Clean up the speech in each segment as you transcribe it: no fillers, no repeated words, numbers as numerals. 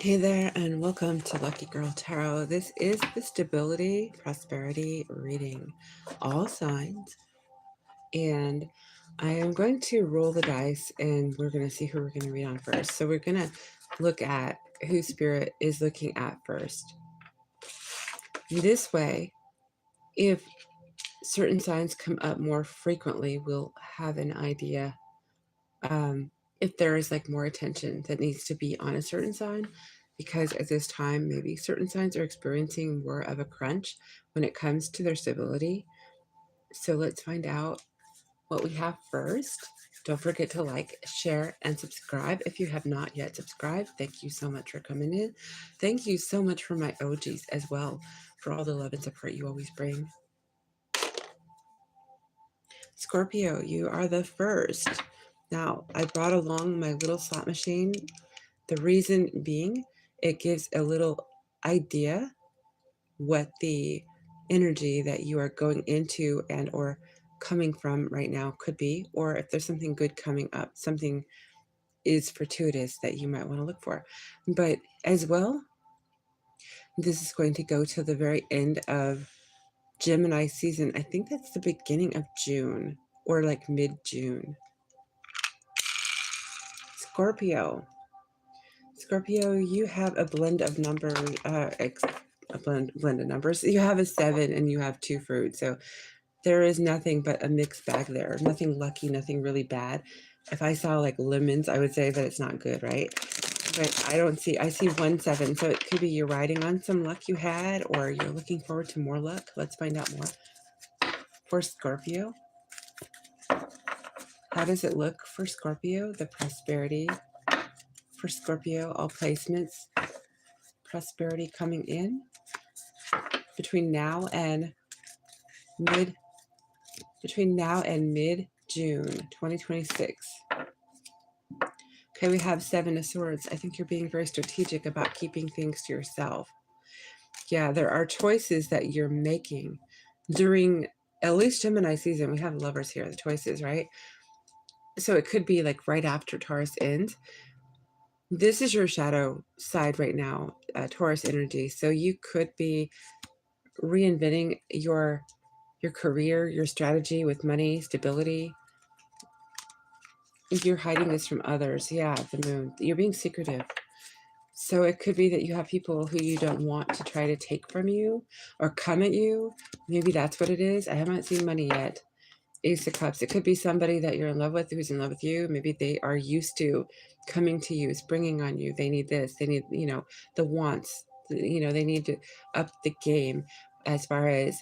Hey there, and welcome to Lucky Girl Tarot. This is the stability, prosperity reading, all signs. And I am going to roll the dice and we're going to see who we're going to read on first. So we're going to look at who Spirit is looking at first. This way, if certain signs come up more frequently, we'll have an idea if there is like more attention that needs to be on a certain sign, because at this time maybe certain signs are experiencing more of a crunch when it comes to their stability. So let's find out what we have first. Don't forget to like, share, and subscribe if you have not yet subscribed. Thank you so much for coming in. Thank you so much for my OGs as well, for all the love and support you always bring. Scorpio, you are the first. Now, I brought along my little slot machine. The reason being, it gives a little idea what the energy that you are going into and or coming from right now could be, or if there's something good coming up, something is fortuitous that you might want to look for. But as well, this is going to go to the very end of Gemini season. I think that's the beginning of June or like mid-June. Scorpio, you have a blend of numbers, a blend of numbers. You have a 7 and you have 2 fruits. So there is nothing but a mixed bag there. Nothing lucky, nothing really bad. If I saw like lemons, I would say that it's not good, right? But I see 1 7. So it could be you're riding on some luck you had, or you're looking forward to more luck. Let's find out more. For Scorpio, how does it look for Scorpio? The prosperity for Scorpio, all placements, prosperity coming in between now and mid June 2026. Okay, we have 7 of Swords. I think you're being very strategic about keeping things to yourself. Yeah, there are choices that you're making during at least Gemini season. We have Lovers here, the choices, right? So it could be like right after Taurus ends. This is your shadow side right now, Taurus energy. So you could be reinventing your career, your strategy with money, stability. You're hiding this from others. Yeah, the Moon. You're being secretive. So it could be that you have people who you don't want to try to take from you or come at you. Maybe that's what it is. I haven't seen money yet. Ace of Cups. It could be somebody that you're in love with who's in love with you. Maybe they are used to coming to you, springing on you. They need this. They need, the wants. They need to up the game as far as,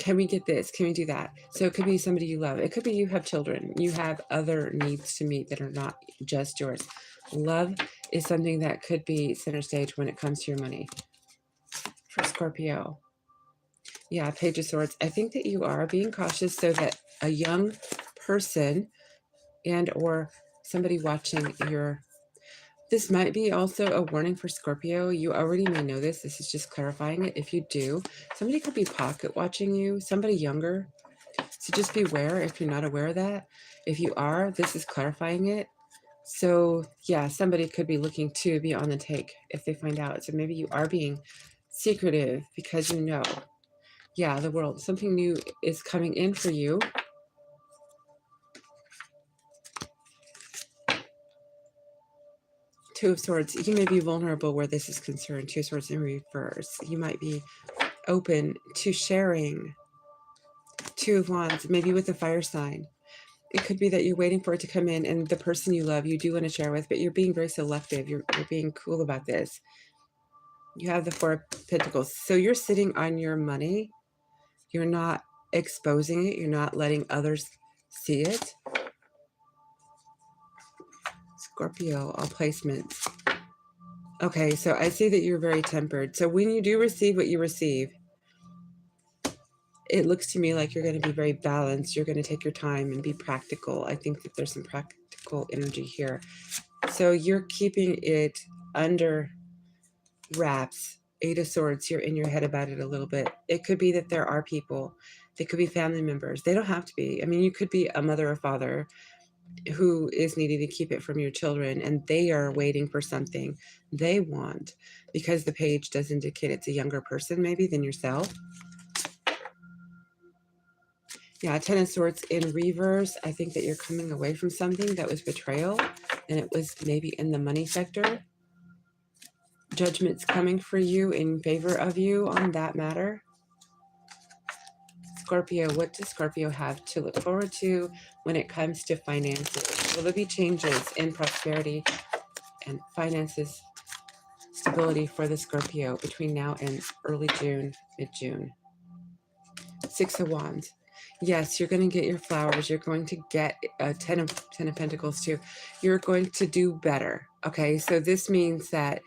can we get this? Can we do that? So it could be somebody you love. It could be you have children. You have other needs to meet that are not just yours. Love is something that could be center stage when it comes to your money. For Scorpio. Yeah, Page of Swords. I think that you are being cautious so that a young person and or somebody watching this might be also a warning for Scorpio. You already may know this. This is just clarifying it. If you do, somebody could be pocket watching you, somebody younger. So just beware if you're not aware of that. If you are, this is clarifying it. So yeah, somebody could be looking to be on the take if they find out. So maybe you are being secretive because yeah, the world, something new is coming in for you. Two of Swords, you may be vulnerable where this is concerned. Two of Swords in reverse. You might be open to sharing. Two of Wands, maybe with a fire sign. It could be that you're waiting for it to come in and the person you love, you do want to share with, but you're being very selective. You're being cool about this. You have the Four of Pentacles. So you're sitting on your money. You're not exposing it. You're not letting others see it. Scorpio, all placements. Okay, so I see that you're very tempered. So when you do receive what you receive, it looks to me like you're going to be very balanced. You're going to take your time and be practical. I think that there's some practical energy here. So you're keeping it under wraps. Eight of Swords, you're in your head about it a little bit. It could be that there are people. They could be family members. They don't have to be. I mean, you could be a mother or father who is needing to keep it from your children, and they are waiting for something they want, because the page does indicate it's a younger person maybe than yourself. Yeah, Ten of Swords in reverse. I think that you're coming away from something that was betrayal, and it was maybe in the money sector. Judgment's coming for you in favor of you on that matter. Scorpio, what does Scorpio have to look forward to when it comes to finances? Will there be changes in prosperity and finances, stability for the Scorpio between now and early June, mid-June? Six of Wands. Yes, you're going to get your flowers. You're going to get a Ten of Pentacles too. You're going to do better. Okay, so this means that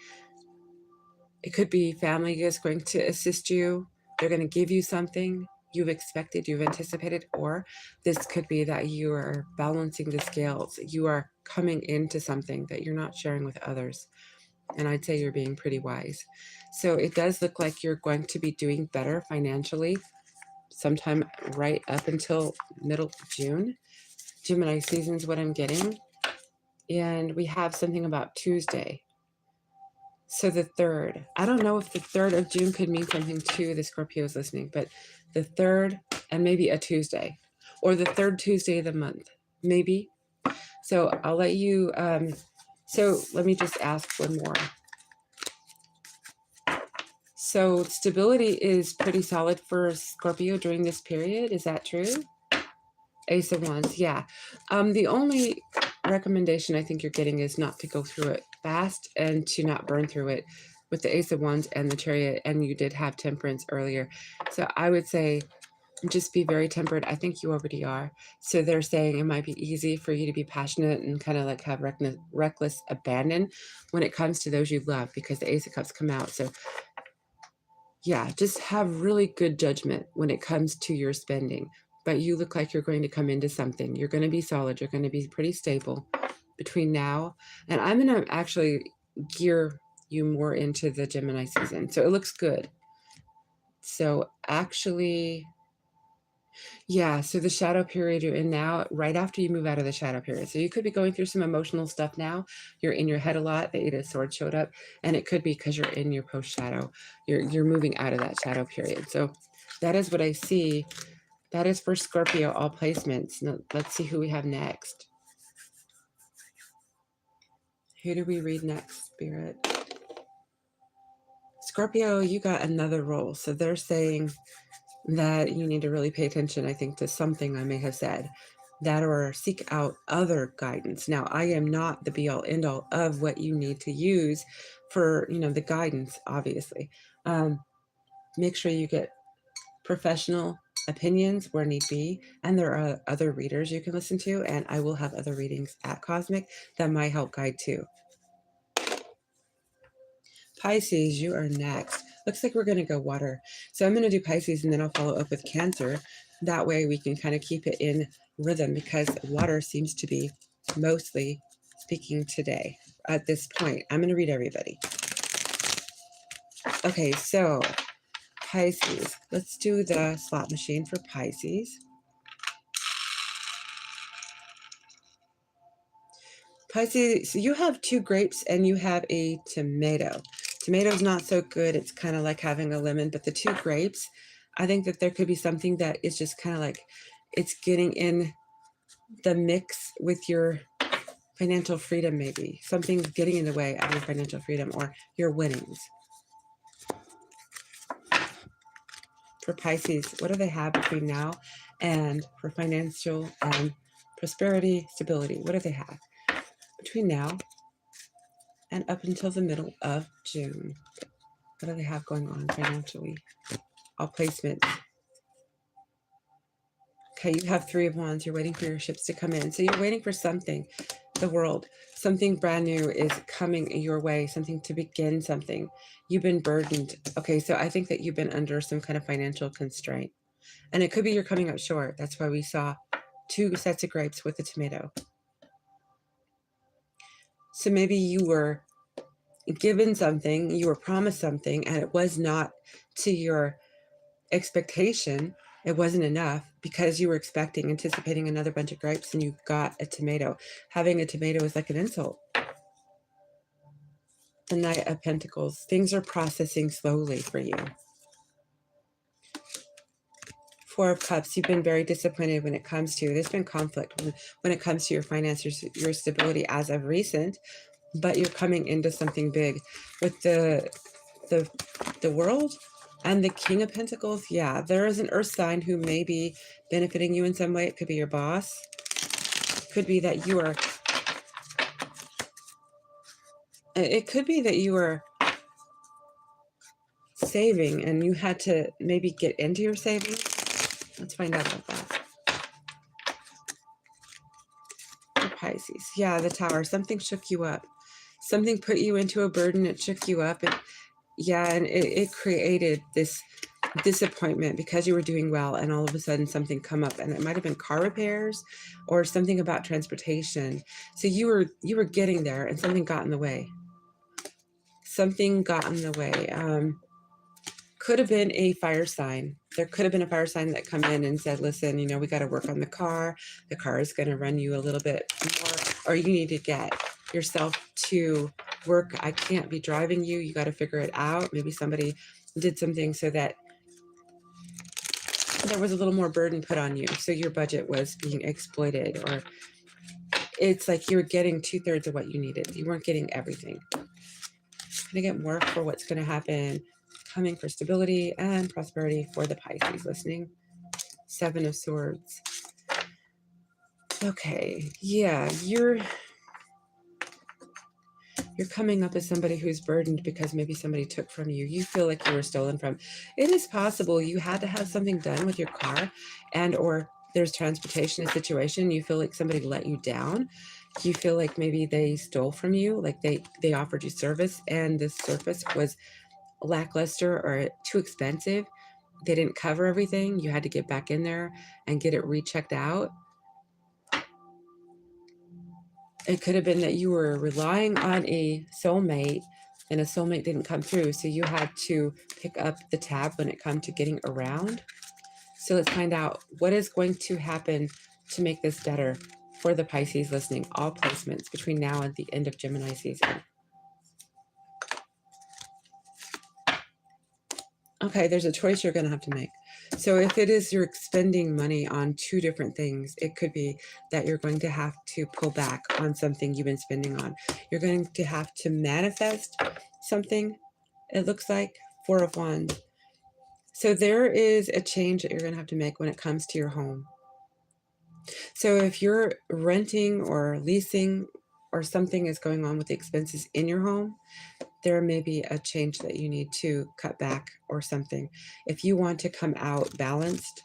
it could be family is going to assist you. They're going to give you something you've expected, you've anticipated, or this could be that you are balancing the scales. You are coming into something that you're not sharing with others. And I'd say you're being pretty wise. So it does look like you're going to be doing better financially sometime right up until middle June. Gemini season is what I'm getting. And we have something about Tuesday. So the 3rd, I don't know if the 3rd of June could mean something to the Scorpios listening, but the 3rd and maybe a Tuesday, or the 3rd Tuesday of the month, maybe. So I'll let you, so let me just ask one more. So stability is pretty solid for Scorpio during this period. Is that true? Ace of Wands, yeah. The only recommendation I think you're getting is not to go through it fast and to not burn through it with the Ace of Wands and the Chariot, and you did have Temperance earlier. So I would say just be very tempered. I think you already are. So they're saying it might be easy for you to be passionate and kind of like have reckless abandon when it comes to those you love, because the Ace of Cups come out. So yeah, just have really good judgment when it comes to your spending. But you look like you're going to come into something. You're going to be solid. You're going to be pretty stable between now. And I'm going to actually gear you more into the Gemini season. So it looks good. So actually, yeah, so the shadow period you're in now, right after you move out of the shadow period. So you could be going through some emotional stuff now. You're in your head a lot. The Eight of Swords showed up. And it could be because you're in your post-shadow. You're moving out of that shadow period. So that is what I see. That is for Scorpio, all placements. Now, let's see who we have next. Who do we read next, Spirit? Scorpio, you got another role. So they're saying that you need to really pay attention, I think, to something I may have said. That or seek out other guidance. Now, I am not the be-all, end-all of what you need to use for, the guidance, obviously. Make sure you get professional opinions where need be, and there are other readers you can listen to, and I will have other readings at Cosmic that might help guide too. Pisces, you are next. Looks like we're going to go water. So I'm going to do Pisces, and then I'll follow up with Cancer. That way we can kind of keep it in rhythm, because water seems to be mostly speaking today at this point. I'm going to read everybody. Okay, so Pisces. Let's do the slot machine for Pisces. Pisces, so you have 2 grapes and you have a tomato. Tomato's not so good. It's kind of like having a lemon, but the 2 grapes, I think that there could be something that is just kind of like it's getting in the mix with your financial freedom, maybe. Something's getting in the way of your financial freedom or your winnings. For Pisces, what do they have between now and for financial and prosperity, stability? What do they have between now and up until the middle of June? What do they have going on financially? All placements. Okay, you have 3 of Wands. You're waiting for your ships to come in. So you're waiting for something, the world. Something brand new is coming your way, something to begin something. You've been burdened. Okay, so I think that you've been under some kind of financial constraint. And it could be you're coming up short. That's why we saw 2 sets of grapes with a tomato. So maybe you were given something, you were promised something, and it was not to your expectation. It wasn't enough because you were anticipating another bunch of grapes, and you got a tomato. Having a tomato is like an insult. The Knight of Pentacles. Things are processing slowly for you. Four of Cups. You've been very disappointed when it comes to, there's been conflict when it comes to your finances, your stability as of recent, but you're coming into something big with the World and the King of Pentacles. Yeah, there is an earth sign who may be benefiting you in some way. It could be your boss. Could be that you are, it could be that you are saving and you had to maybe get into your savings. Let's find out about that. The Pisces. Yeah, the Tower. Something shook you up. Something put you into a burden. It shook you up. And it created this disappointment because you were doing well, and all of a sudden something come up, and it might have been car repairs or something about transportation. So you were getting there, and something got in the way. Something got in the way. Could have been a fire sign. There could have been a fire sign that come in and said, listen, we got to work on the car. The car is going to run you a little bit more, or you need to get yourself to work. I can't be driving you. You got to figure it out. Maybe somebody did something so that there was a little more burden put on you. So your budget was being exploited, or it's like you were getting 2/3 of what you needed. You weren't getting everything. I'm going to get more for what's going to happen coming for stability and prosperity for the Pisces listening. Seven of Swords. Okay. Yeah, you're coming up as somebody who's burdened because maybe somebody took from you. You feel like you were stolen from. It is possible you had to have something done with your car, and or there's transportation situation. You feel like somebody let you down. You feel like maybe they stole from you, like they offered you service, and this service was lackluster or too expensive. They didn't cover everything. You had to get back in there and get it rechecked out. It could have been that you were relying on a soulmate and a soulmate didn't come through. So you had to pick up the tab when it comes to getting around. So let's find out what is going to happen to make this better for the Pisces listening. All placements between now and the end of Gemini season. Okay, there's a choice you're going to have to make. So if it is you're spending money on two different things, it could be that you're going to have to pull back on something you've been spending on. You're going to have to manifest something. It looks like Four of Wands. So there is a change that you're going to have to make when it comes to your home. So if you're renting or leasing or something is going on with the expenses in your home, there may be a change that you need to cut back or something. If you want to come out balanced,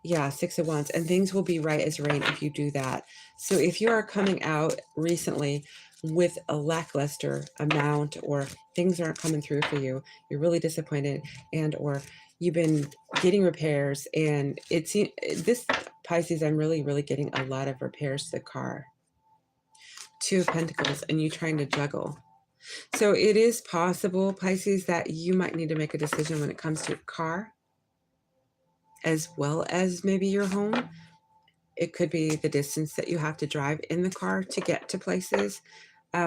yeah, Six of Wands, and things will be right as rain if you do that. So if you are coming out recently with a lackluster amount, or things aren't coming through for you, you're really disappointed, and or you've been getting repairs, and it's this Pisces, I'm really getting a lot of repairs to the car. Two of Pentacles, and you trying to juggle. So it is possible, Pisces, that you might need to make a decision when it comes to your car, as well as maybe your home. It could be the distance that you have to drive in the car to get to places.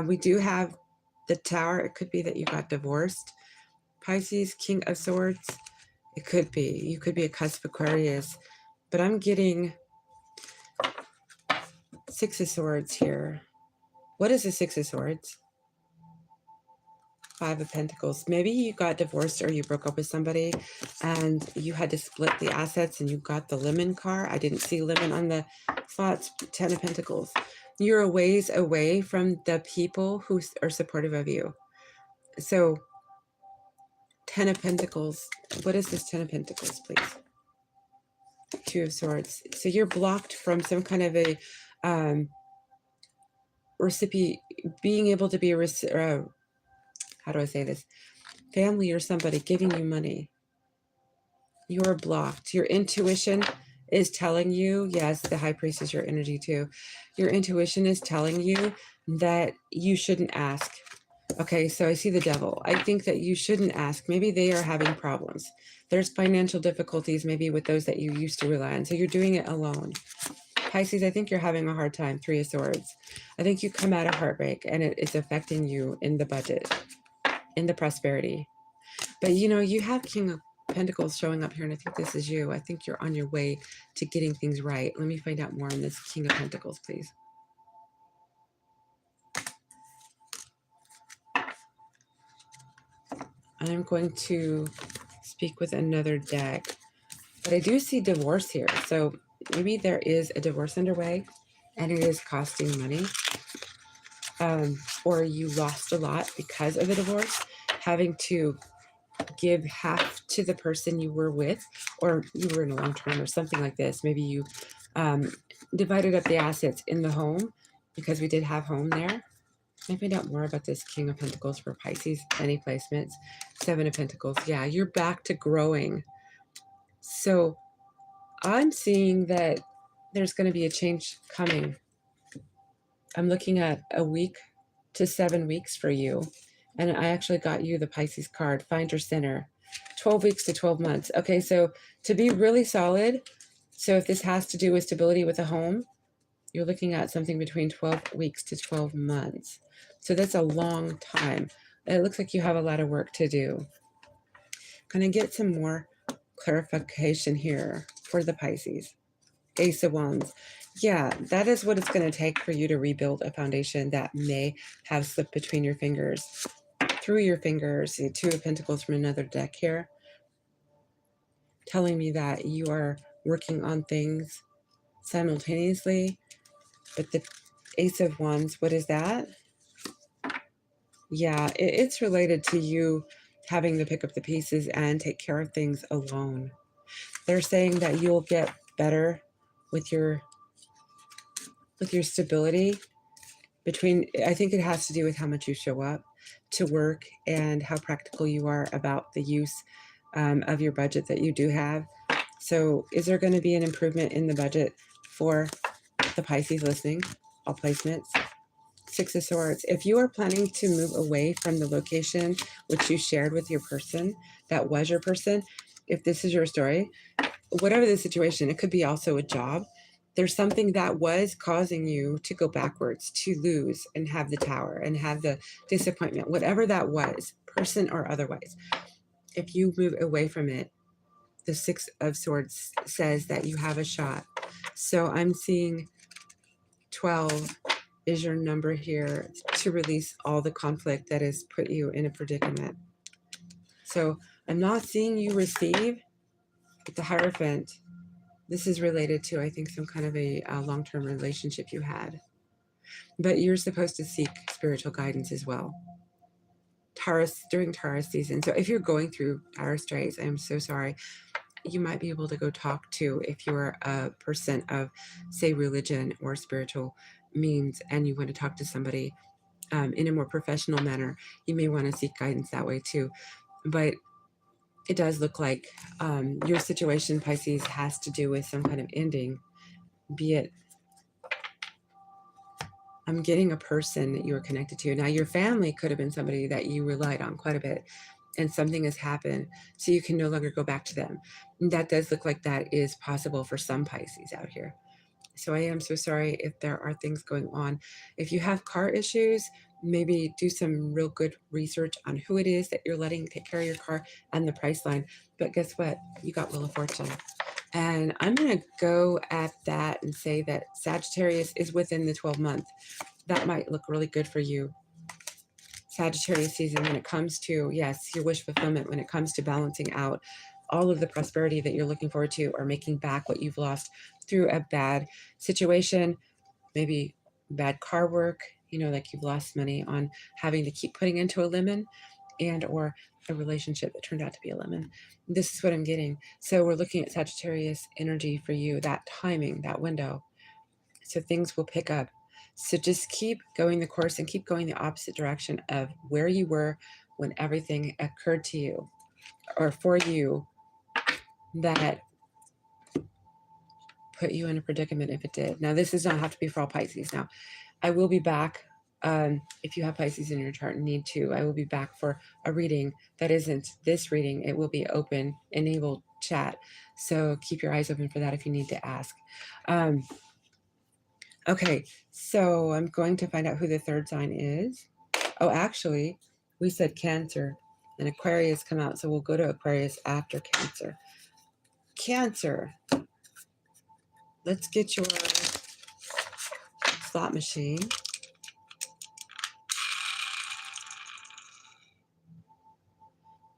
We do have the Tower. It could be that you got divorced. Pisces, King of Swords. It could be. You could be a cusp Aquarius. But I'm getting Six of Swords here. What is the Six of Swords? Five of Pentacles. Maybe you got divorced or you broke up with somebody and you had to split the assets and you got the lemon car. I didn't see lemon on the slots. Ten of Pentacles. You're a ways away from the people who are supportive of you. So Ten of Pentacles. What is this Ten of Pentacles, please? Two of Swords. So you're blocked from some kind of a recipient, being able to be a how do I say this? Family or somebody giving you money. You're blocked. Your intuition is telling you, yes, the High Priest is your energy too. Your intuition is telling you that you shouldn't ask. Okay, so I see the devil. I think that you shouldn't ask. Maybe they are having problems. There's financial difficulties maybe with those that you used to rely on. So you're doing it alone. Pisces, I think you're having a hard time. 3 of Swords. I think you come out of heartbreak and it's affecting you in the budget, in the prosperity. But you know, you have King of Pentacles showing up here, and I think this is you. I think you're on your way to getting things right. Let me find out more on this King of Pentacles, please. I'm going to speak with another deck. But I do see divorce here. So maybe there is a divorce underway and it is costing money. Or you lost a lot because of the divorce, having to give half to the person you were with, or you were in a long term or something like this. Maybe you divided up the assets in the home, because we did have home there. Let me find out more about this King of Pentacles for Pisces. Any placements? 7 of Pentacles. Yeah, you're back to growing. So I'm seeing that there's going to be a change coming. I'm looking at a week to 7 weeks for you. And I actually got you the Pisces card, Find Your Center. 12 weeks to 12 months. Okay, so to be really solid, so if this has to do with stability with a home, you're looking at something between 12 weeks to 12 months. So that's a long time. It looks like you have a lot of work to do. Can I get some more clarification here for the Pisces? Ace of Wands. Yeah, that is what it's going to take for you to rebuild a foundation that may have slipped between your fingers, through your fingers. The 2 of Pentacles from another deck here, telling me that you are working on things simultaneously. But the Ace of Wands, what is that? Yeah, it's related to you having to pick up the pieces and take care of things alone. They're saying that you'll get better with your stability between, I think it has to do with how much you show up to work and how practical you are about the use of your budget that you do have. So is there going to be an improvement in the budget for the Pisces listening? All placements. 6 of Swords. If you are planning to move away from the location which you shared with your person, that was your person, if this is your story, whatever the situation, it could be also a job. There's something that was causing you to go backwards, to lose and have the tower and have the disappointment, whatever that was, person or otherwise. If you move away from it, the 6 of Swords says that you have a shot. So I'm seeing 12 is your number here to release all the conflict that has put you in a predicament. So I'm not seeing you receive, but the Hierophant, this is related to, I think, some kind of a long-term relationship you had. But you're supposed to seek spiritual guidance as well. Taurus, during Taurus season. So if you're going through Taurus straits, I'm so sorry. You might be able to go talk to, if you're a person of, say, religion or spiritual means, and you want to talk to somebody in a more professional manner, you may want to seek guidance that way too. But it does look like your situation, Pisces, has to do with some kind of ending, be it, I'm getting a person that you were connected to. Now, your family could have been somebody that you relied on quite a bit, and something has happened, so you can no longer go back to them. And that does look like that is possible for some Pisces out here. So I am so sorry if there are things going on. If you have car issues, maybe do some real good research on who it is that you're letting take care of your car and the price line. But guess what? You got Wheel of Fortune. And I'm going to go at that and say that Sagittarius is within the 12 month. That might look really good for you. Sagittarius season, when it comes to, yes, your wish fulfillment, when it comes to balancing out all of the prosperity that you're looking forward to, or making back what you've lost through a bad situation, maybe bad car work, you know, like you've lost money on having to keep putting into a lemon, and or a relationship that turned out to be a lemon. This is what I'm getting. So we're looking at Sagittarius energy for you, that timing, that window. So things will pick up. So just keep going the course and keep going the opposite direction of where you were when everything occurred to you, or for you, that put you in a predicament if it did. Now, this does not have to be for all Pisces. Now, I will be back If you have Pisces in your chart and need to, I will be back for a reading that isn't this reading. It will be open, enabled chat. So keep your eyes open for that if you need to ask. Okay, so I'm going to find out who the third sign is. Oh, actually, we said Cancer and Aquarius come out. So we'll go to Aquarius after Cancer. Cancer. Let's get your slot machine.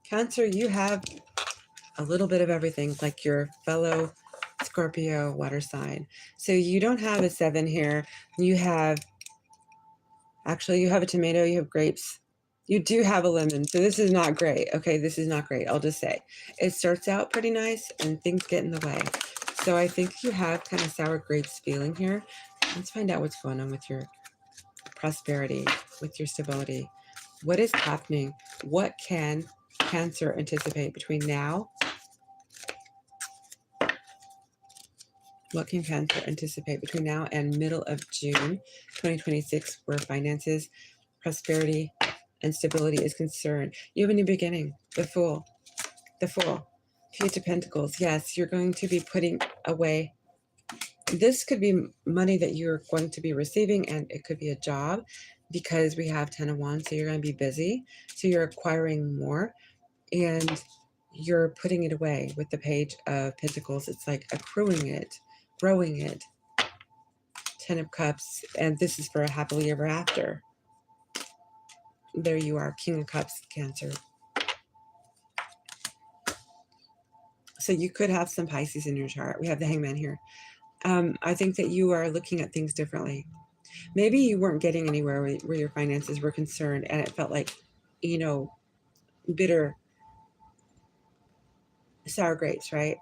Cancer, you have a little bit of everything, like your fellow Scorpio water sign. So you don't have a 7 here. You have, actually, you have a tomato, you have grapes. You do have a lemon. So this is not great. Okay, this is not great. I'll just say. It starts out pretty nice and things get in the way. So I think you have kind of sour grapes feeling here. Let's find out what's going on with your prosperity, with your stability. What is happening? What can Cancer anticipate between now? What can Cancer anticipate between now and middle of June 2026, where finances, prosperity, and stability is concerned? You have a new beginning. The Fool. The Fool. Page of Pentacles. Yes, you're going to be putting away. This could be money that you're going to be receiving, and it could be a job, because we have 10 of Wands, so you're going to be busy. So you're acquiring more, and you're putting it away with the Page of Pentacles. It's like accruing it, growing it. 10 of Cups, and this is for a happily ever after. There you are, King of Cups, Cancer. So you could have some Pisces in your chart. We have the Hangman here. I think that you are looking at things differently. Maybe you weren't getting anywhere where your finances were concerned, and it felt like, you know, bitter, sour grapes, right?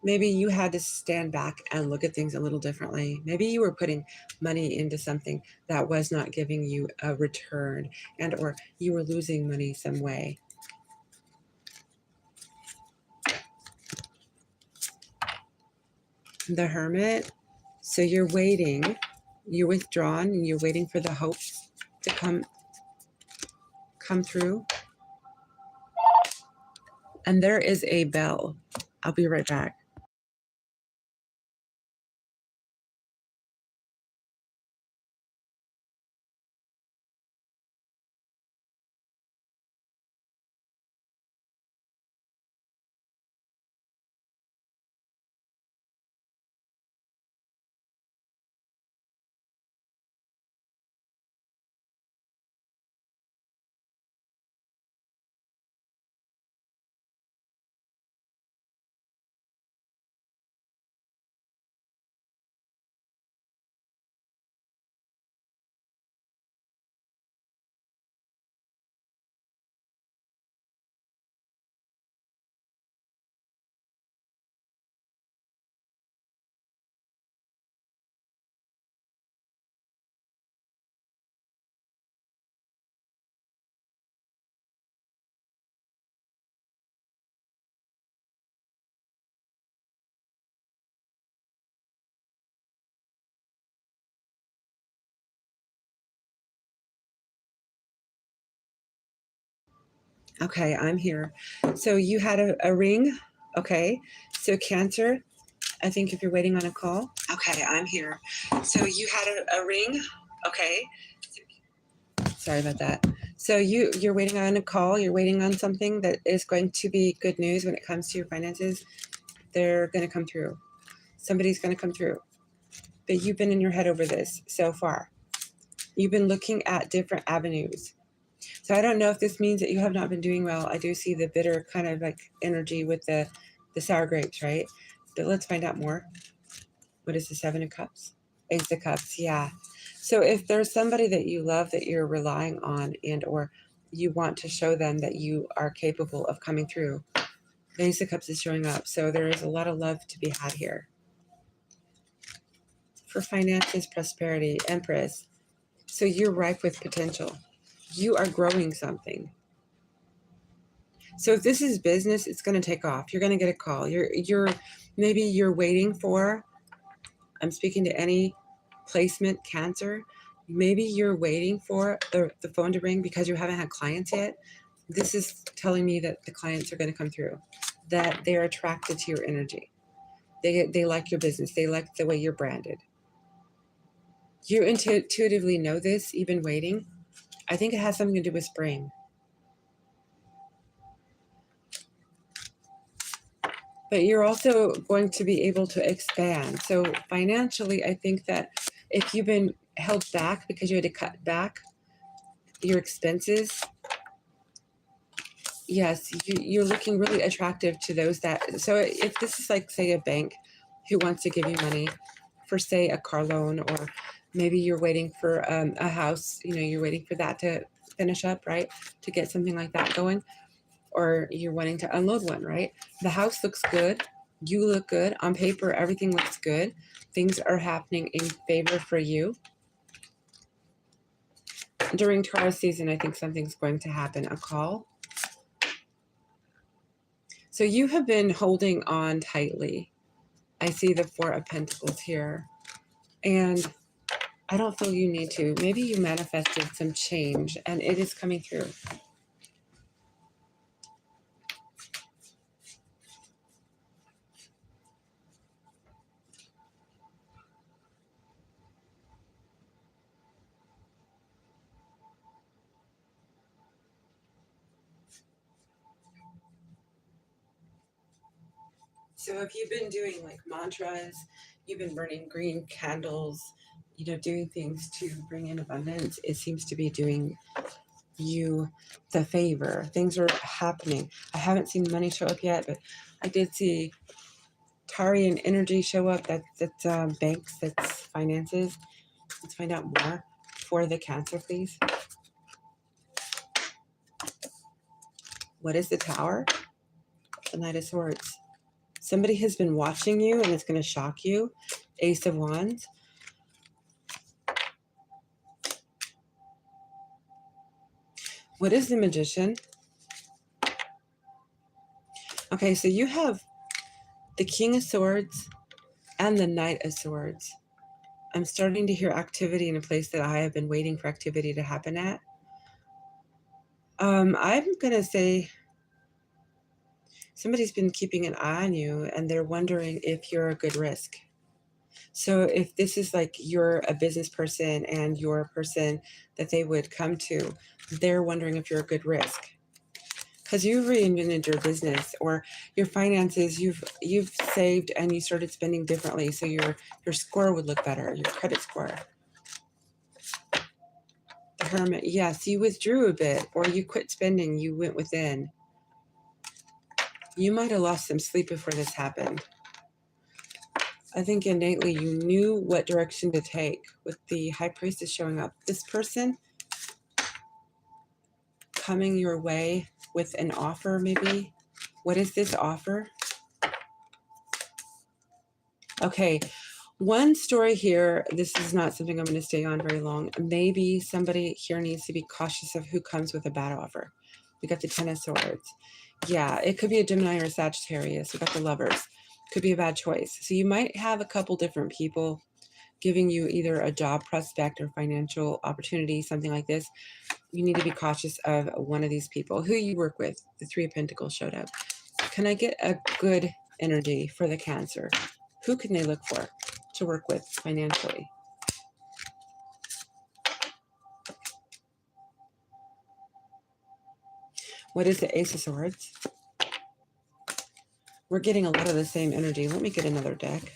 Maybe you had to stand back and look at things a little differently. Maybe you were putting money into something that was not giving you a return, and or you were losing money some way. The Hermit. So you're waiting, you're withdrawn, and you're waiting for the hopes to come through. And there is a bell. I'll be right back. Okay, I'm here. So you had a ring. Okay. So Cancer, I think if you're waiting on a call. Okay, I'm here. So you had a ring. Okay. Sorry about that. So you're waiting on a call. You're waiting on something that is going to be good news when it comes to your finances. They're going to come through. Somebody's going to come through. But you've been in your head over this so far. You've been looking at different avenues. So I don't know if this means that you have not been doing well. I do see the bitter kind of like energy with the sour grapes, right? But let's find out more. What is the 7 of Cups? Ace of Cups, yeah. So if there's somebody that you love that you're relying on, and or you want to show them that you are capable of coming through, the Ace of Cups is showing up. So there is a lot of love to be had here. For finances, prosperity, Empress. So you're ripe with potential. You are growing something. So if this is business, it's going to take off. You're going to get a call. Maybe you're waiting for, I'm speaking to any placement, Cancer. Maybe you're waiting for the phone to ring because you haven't had clients yet. This is telling me that the clients are going to come through, that they're attracted to your energy. They like your business. They like the way you're branded. You intuitively know this, even waiting. I think it has something to do with spring. But you're also going to be able to expand. So financially, I think that if you've been held back because you had to cut back your expenses, yes, you're looking really attractive to those that, so if this is like, say, a bank who wants to give you money for, say, a car loan, or maybe you're waiting for a house, you're waiting for that to finish up, right? To get something like that going, or you're wanting to unload one, right? The house looks good. You look good. On paper, everything looks good. Things are happening in favor for you. During Taurus season, I think something's going to happen, a call. So you have been holding on tightly. I see the Four of Pentacles here. And I don't feel you need to. Maybe you manifested some change and it is coming through. So if you've been doing like mantras, you've been burning green candles, doing things to bring in abundance, it seems to be doing you the favor. Things are happening. I haven't seen money show up yet, but I did see Tarian energy show up. That's banks, that's finances. Let's find out more for the Cancer, please. What is the Tower? The Knight of Swords. Somebody has been watching you and it's going to shock you. Ace of Wands. What is the Magician? Okay, so you have the King of Swords and the Knight of Swords. I'm starting to hear activity in a place that I have been waiting for activity to happen at. I'm going to say somebody's been keeping an eye on you and they're wondering if you're a good risk. So if this is like you're a business person and you're a person that they would come to, they're wondering if you're a good risk. Because you've reinvented your business or your finances, you've saved and you started spending differently, so your score would look better, your credit score. The Hermit, yes, you withdrew a bit or you quit spending, you went within. You might have lost some sleep before this happened. I think innately you knew what direction to take with the High Priestess showing up. This person coming your way with an offer, maybe. What is this offer? Okay, one story here. This is not something I'm going to stay on very long. Maybe somebody here needs to be cautious of who comes with a bad offer. We got the Ten of Swords. Yeah, it could be a Gemini or a Sagittarius. We got the Lovers. Could be a bad choice. So you might have a couple different people giving you either a job prospect or financial opportunity, something like this. You need to be cautious of one of these people. Who you work with. The Three of Pentacles showed up. Can I get a good energy for the Cancer? Who can they look for to work with financially? What is the Ace of Swords? We're getting a lot of the same energy. Let me get another deck.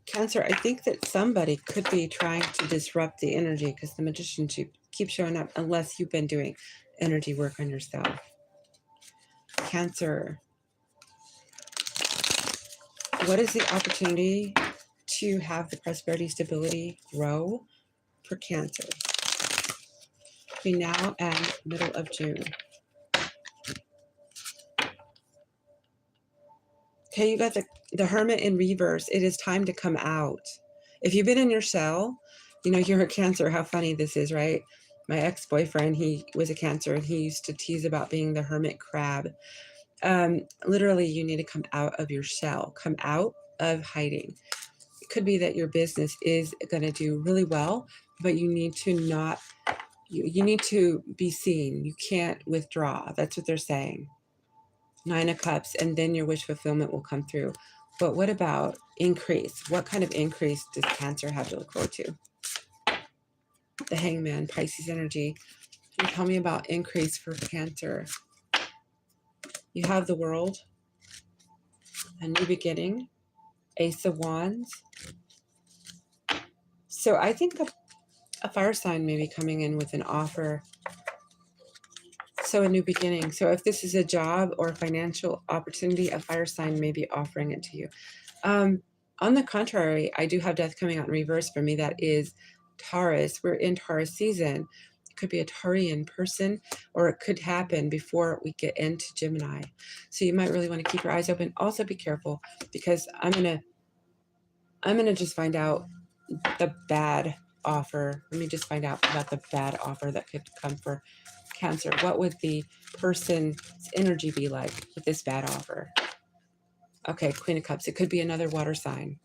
Cancer, I think that somebody could be trying to disrupt the energy because the Magician keeps showing up unless you've been doing energy work on yourself. Cancer. What is the opportunity to have the prosperity, stability grow for Cancer between now and middle of June? Okay, you got the Hermit in reverse. It is time to come out. If you've been in your shell, you're a Cancer. How funny this is, right? My ex-boyfriend, he was a Cancer, and he used to tease about being the hermit crab. Literally, you need to come out of your shell. Come out of hiding. It could be that your business is going to do really well, but you need to not, you need to be seen. You can't withdraw. That's what they're saying. 9 of Cups, and then your wish fulfillment will come through. But what about increase? What kind of increase does Cancer have to look forward to? The Hangman, Pisces energy. Can you tell me about increase for Cancer? You have the World, a new beginning, Ace of Wands. So I think a fire sign may be coming in with an offer. So a new beginning. So if this is a job or a financial opportunity, a fire sign may be offering it to you. On the contrary, I do have Death coming out in reverse for me. That is Taurus. We're in Taurus season. It could be a Taurian person, or it could happen before we get into Gemini. So you might really want to keep your eyes open. Also be careful, because I'm gonna just find out the bad offer. Let me just find out about the bad offer that could come for Cancer. What would the person's energy be like with this bad offer? Okay, Queen of Cups. It could be another water sign.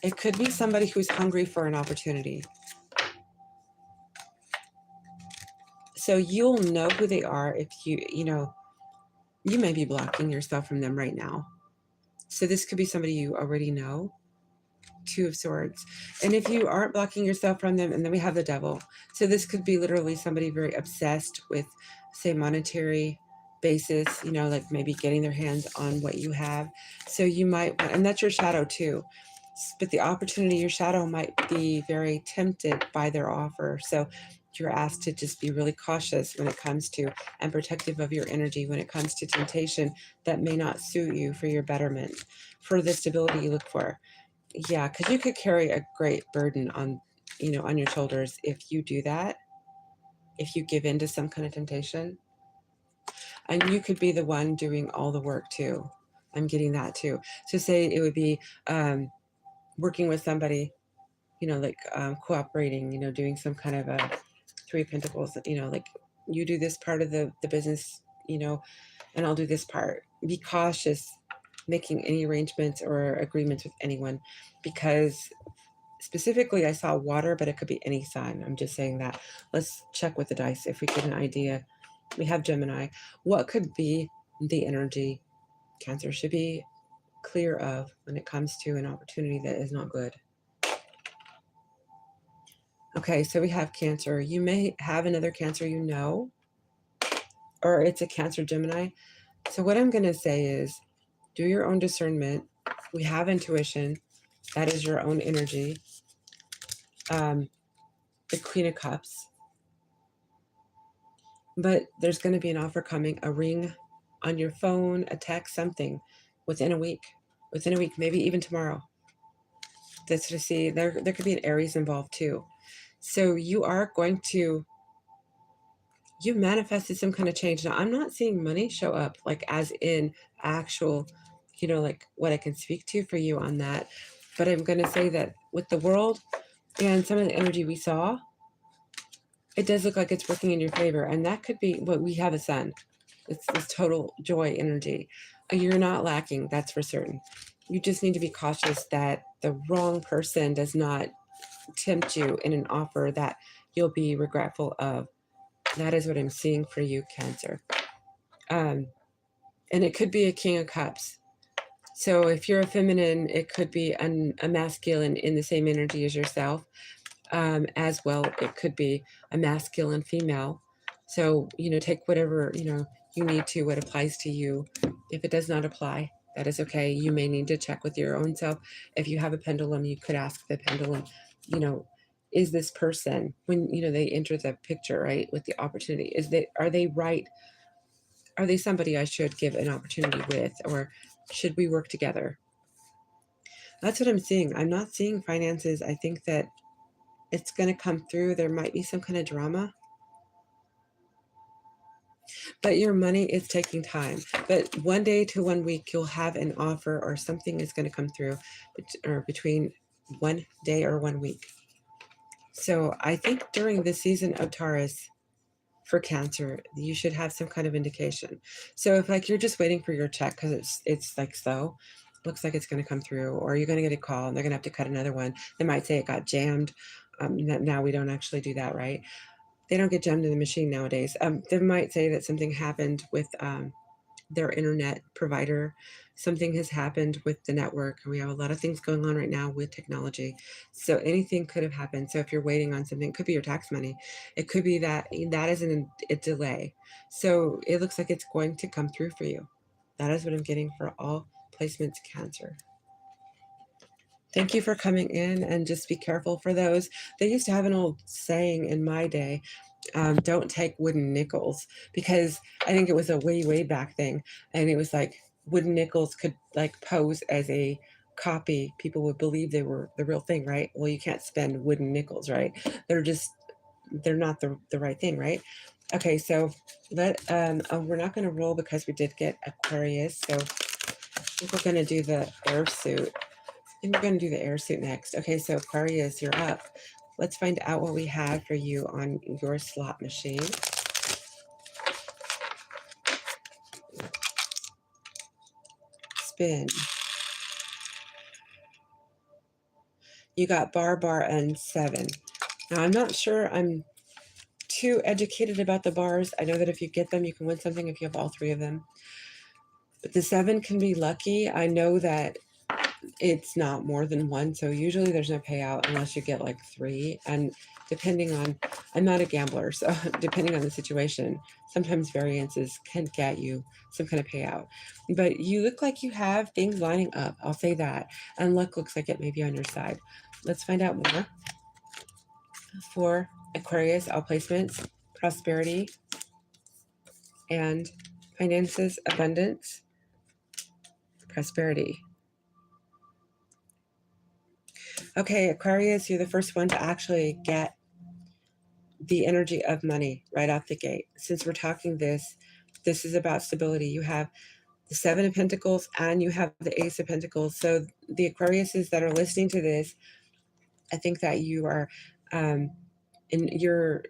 It could be somebody who's hungry for an opportunity. So you'll know who they are if you may be blocking yourself from them right now. So this could be somebody you already know. 2 of Swords. And if you aren't blocking yourself from them, and then we have the Devil. So this could be literally somebody very obsessed with, say, monetary basis, like maybe getting their hands on what you have. So you might, and that's your shadow too. But the opportunity, your shadow might be very tempted by their offer. So you're asked to just be really cautious when it comes to, and protective of your energy when it comes to temptation that may not suit you for your betterment, for the stability you look for. Yeah, because you could carry a great burden on your shoulders if you do that, if you give in to some kind of temptation. And you could be the one doing all the work too. I'm getting that too. So say it would be working with somebody, like cooperating, doing some kind of a 3 of Pentacles, like you do this part of the business, and I'll do this part. Be cautious making any arrangements or agreements with anyone, because specifically I saw water, but it could be any sign. I'm just saying that. Let's check with the dice if we get an idea. We have Gemini. What could be the energy Cancer should be clear of when it comes to an opportunity that is not good? Okay, so we have Cancer. You may have another Cancer or it's a Cancer Gemini. So what I'm going to say is, do your own discernment. We have intuition. That is your own energy. The Queen of Cups. But there's going to be an offer coming, a ring on your phone, a text, something within a week. Within a week, maybe even tomorrow. That's to see. There could be an Aries involved too. So you are going to, you manifested some kind of change. Now, I'm not seeing money show up, like as in actual, like what I can speak to for you on that. But I'm going to say that with the World and some of the energy we saw, it does look like it's working in your favor. And that could be what we have, a Sun. It's this total joy energy. You're not lacking, that's for certain. You just need to be cautious that the wrong person does not tempt you in an offer that you'll be regretful of. That is what I'm seeing for you, Cancer. And it could be a King of Cups. So if you're a feminine, it could be a masculine in the same energy as yourself. As well, it could be a masculine female. So, take whatever, you need to, what applies to you. If it does not apply, that is okay. You may need to check with your own self. If you have a pendulum, you could ask the pendulum, is this person, when, they enter the picture, right, with the opportunity, are they right? Are they somebody I should give an opportunity with, or should we work together? That's what I'm seeing. I'm not seeing finances. I think that it's going to come through. There might be some kind of drama. But your money is taking time. But 1 day to 1 week, you'll have an offer or something is going to come through, or between 1 day or 1 week. So I think during the season of Taurus for Cancer, you should have some kind of indication. So if like you're just waiting for your check because it's like slow, looks like it's going to come through, or you're going to get a call and they're going to have to cut another one. They might say it got jammed. Now we don't actually do that, right? They don't get jammed in the machine nowadays. They might say that something happened with their internet provider. Something has happened with the network. We have a lot of things going on right now with technology. So anything could have happened. So if you're waiting on something, it could be your tax money. It could be that is a delay. So it looks like it's going to come through for you. That is what I'm getting for all placements Cancer. Thank you for coming in, and just be careful for those. They used to have an old saying in my day, don't take wooden nickels, because I think it was a way back thing. And it was like wooden nickels could like pose as a copy. People would believe they were the real thing, right? Well, you can't spend wooden nickels, right? They're not the right thing, right? Okay, so we're not going to roll because we did get Aquarius. So I think we're going to do the air suit. And we're going to do the air suit next. Okay, so Aquarius, you're up. Let's find out what we have for you on your slot machine. Spin. You got bar, and 7. Now, I'm not sure I'm too educated about the bars. I know that if you get them, you can win something if you have all 3 of them. But the 7 can be lucky. I know that it's not more than 1, so usually there's no payout unless you get like 3. And depending on, I'm not a gambler, so depending on the situation, sometimes variances can get you some kind of payout. But you look like you have things lining up, I'll say that, and luck looks like it may be on your side. Let's find out more for Aquarius, all placements, prosperity, and finances, abundance, prosperity. Okay, Aquarius, you're the first one to actually get the energy of money right off the gate. Since we're talking this is about stability. You have the 7 of Pentacles and you have the Ace of Pentacles. So the Aquariuses that are listening to this, I think that you are, you're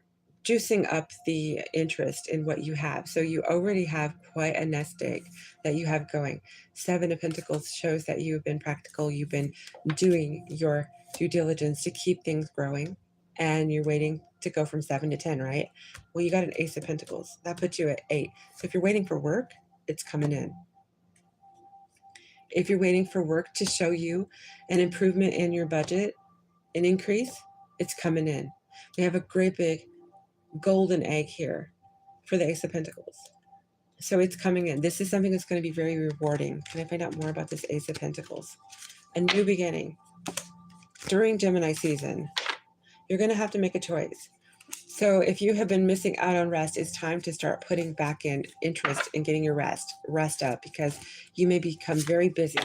juicing up the interest in what you have. So you already have quite a nest egg that you have going. 7 of Pentacles shows that you've been practical. You've been doing your due diligence to keep things growing, and you're waiting to go from 7 to 10, right? Well, you got an Ace of Pentacles. That puts you at 8. So if you're waiting for work, it's coming in. If you're waiting for work to show you an improvement in your budget, an increase, it's coming in. We have a great big golden egg here for the Ace of Pentacles. So it's coming in. This is something that's going to be very rewarding. Can I find out more about this Ace of Pentacles? A new beginning. During Gemini season, you're going to have to make a choice. So if you have been missing out on rest, it's time to start putting back in interest in getting your rest up, because you may become very busy.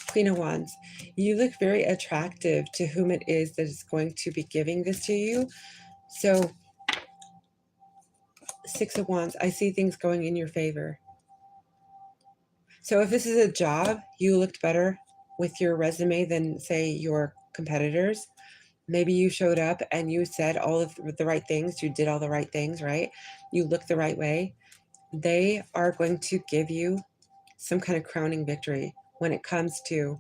Queen of Wands, you look very attractive to whom it is that is going to be giving this to you. So 6 of Wands, I see things going in your favor. So if this is a job, you looked better with your resume than, say, your competitors. Maybe you showed up and you said all of the right things. You did all the right things, right? You looked the right way. They are going to give you some kind of crowning victory when it comes to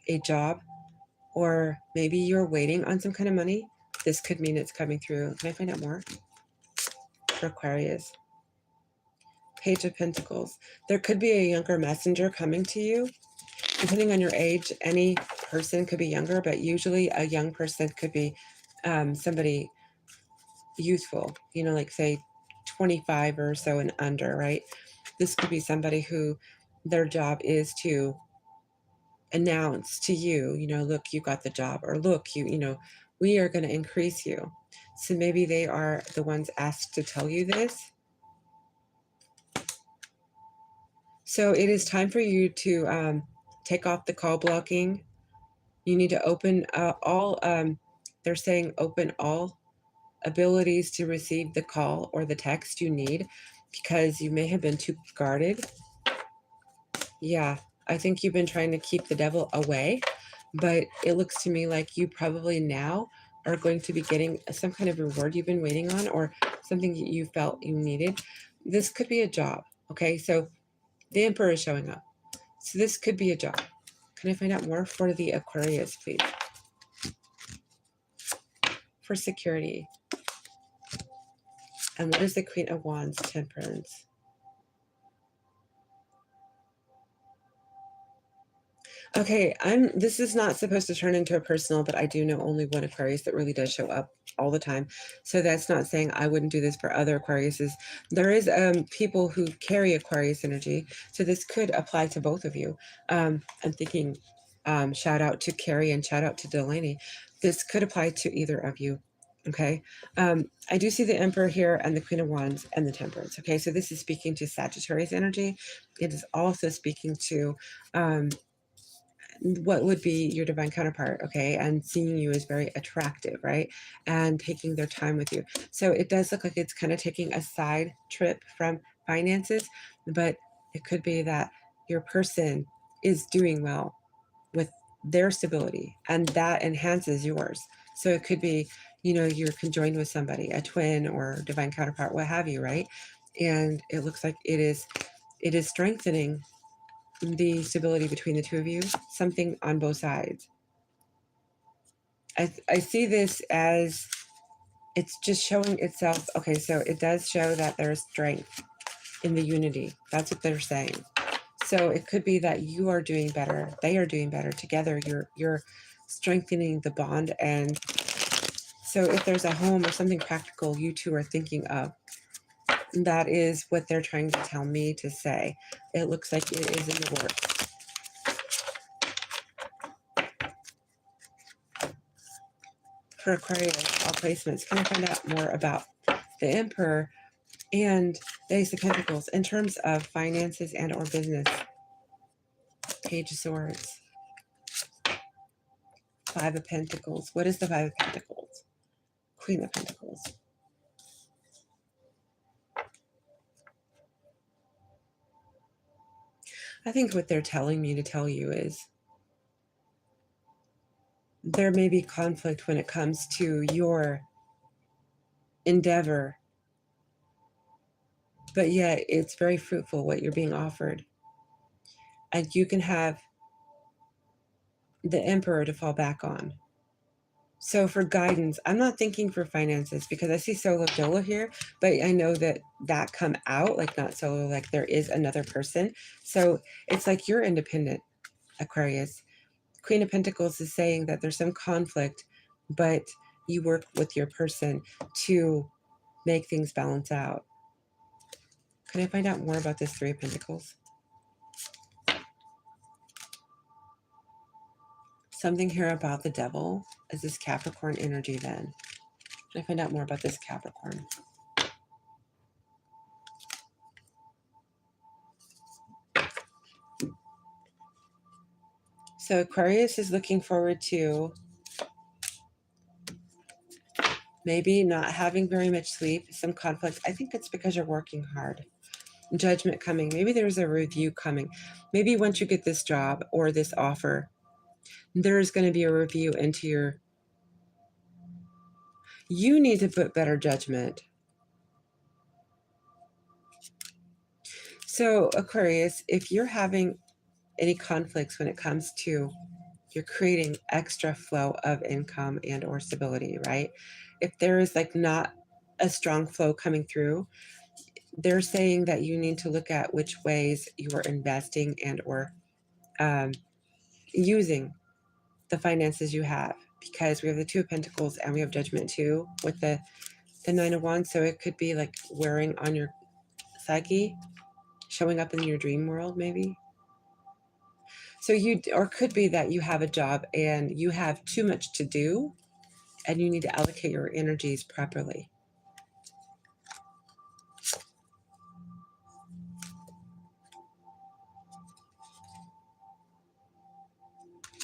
a job, or maybe you're waiting on some kind of money. This could mean it's coming through. Can I find out more for Aquarius? Page of Pentacles. There could be a younger messenger coming to you. Depending on your age, any person could be younger, but usually a young person could be somebody youthful, like say 25 or so and under, right? This could be somebody who their job is to announce to you, look, you got the job, or look, we are going to increase you. So maybe they are the ones asked to tell you this. So it is time for you to take off the call blocking. You need to open all, they're saying open all abilities to receive the call or the text you need, because you may have been too guarded. Yeah, I think you've been trying to keep the devil away, but it looks to me like you probably now are going to be getting some kind of reward you've been waiting on, or something you felt you needed. This could be a job, okay? So the Emperor is showing up. So this could be a job. Can I find out more for the Aquarius, please? For security. And what is the Queen of Wands, Temperance? Okay, this is not supposed to turn into a personal, but I do know only one Aquarius that really does show up all the time. So that's not saying I wouldn't do this for other Aquariuses. There is people who carry Aquarius energy, so this could apply to both of you. I'm thinking shout out to Carrie and shout out to Delaney. This could apply to either of you. Okay, I do see the Emperor here and the Queen of Wands and the Temperance. Okay, so this is speaking to Sagittarius energy. It is also speaking to what would be your divine counterpart, okay, and seeing you as very attractive, right, and taking their time with you. So it does look like it's kind of taking a side trip from finances, but it could be that your person is doing well with their stability and that enhances yours. So it could be, you know, you're conjoined with somebody, a twin or divine counterpart, what have you, right? And it looks like it is strengthening the stability between the two of you, something on both sides. I see this as it's just showing itself. Okay, so it does show that there's strength in the unity. That's what they're saying. So it could be that you are doing better, they are doing better together. You're strengthening the bond. And so if there's a home or something practical you two are thinking of, that is what they're trying to tell me to say. It looks like it is in the works. For Aquarius, all placements, can I find out more about the Emperor and the Ace of Pentacles in terms of finances and or business? Page of Swords, Five of Pentacles. What is the Five of Pentacles? Queen of Pentacles. I think what they're telling me to tell you is there may be conflict when it comes to your endeavor, but yet it's very fruitful what you're being offered. And you can have the Emperor to fall back on. So for guidance, I'm not thinking for finances because I see solo dolo here, but I know that come out, like not solo, like there is another person. So it's like you're independent, Aquarius. Queen of Pentacles is saying that there's some conflict, but you work with your person to make things balance out. Can I find out more about this Three of Pentacles? Something here about the devil. Is this Capricorn energy then? Can I find out more about this Capricorn? So Aquarius is looking forward to maybe not having very much sleep, some conflict. I think it's because you're working hard. Judgment coming. Maybe there's a review coming. Maybe once you get this job or this offer, there's going to be a review into you need to put better judgment. So Aquarius, if you're having any conflicts when it comes to you're creating extra flow of income and or stability, right? If there is like not a strong flow coming through, they're saying that you need to look at which ways you are investing and or using the finances you have, because we have the Two of Pentacles and we have Judgment too with the Nine of Wands. So it could be like wearing on your psyche, showing up in your dream world maybe. So or could be that you have a job and you have too much to do and you need to allocate your energies properly.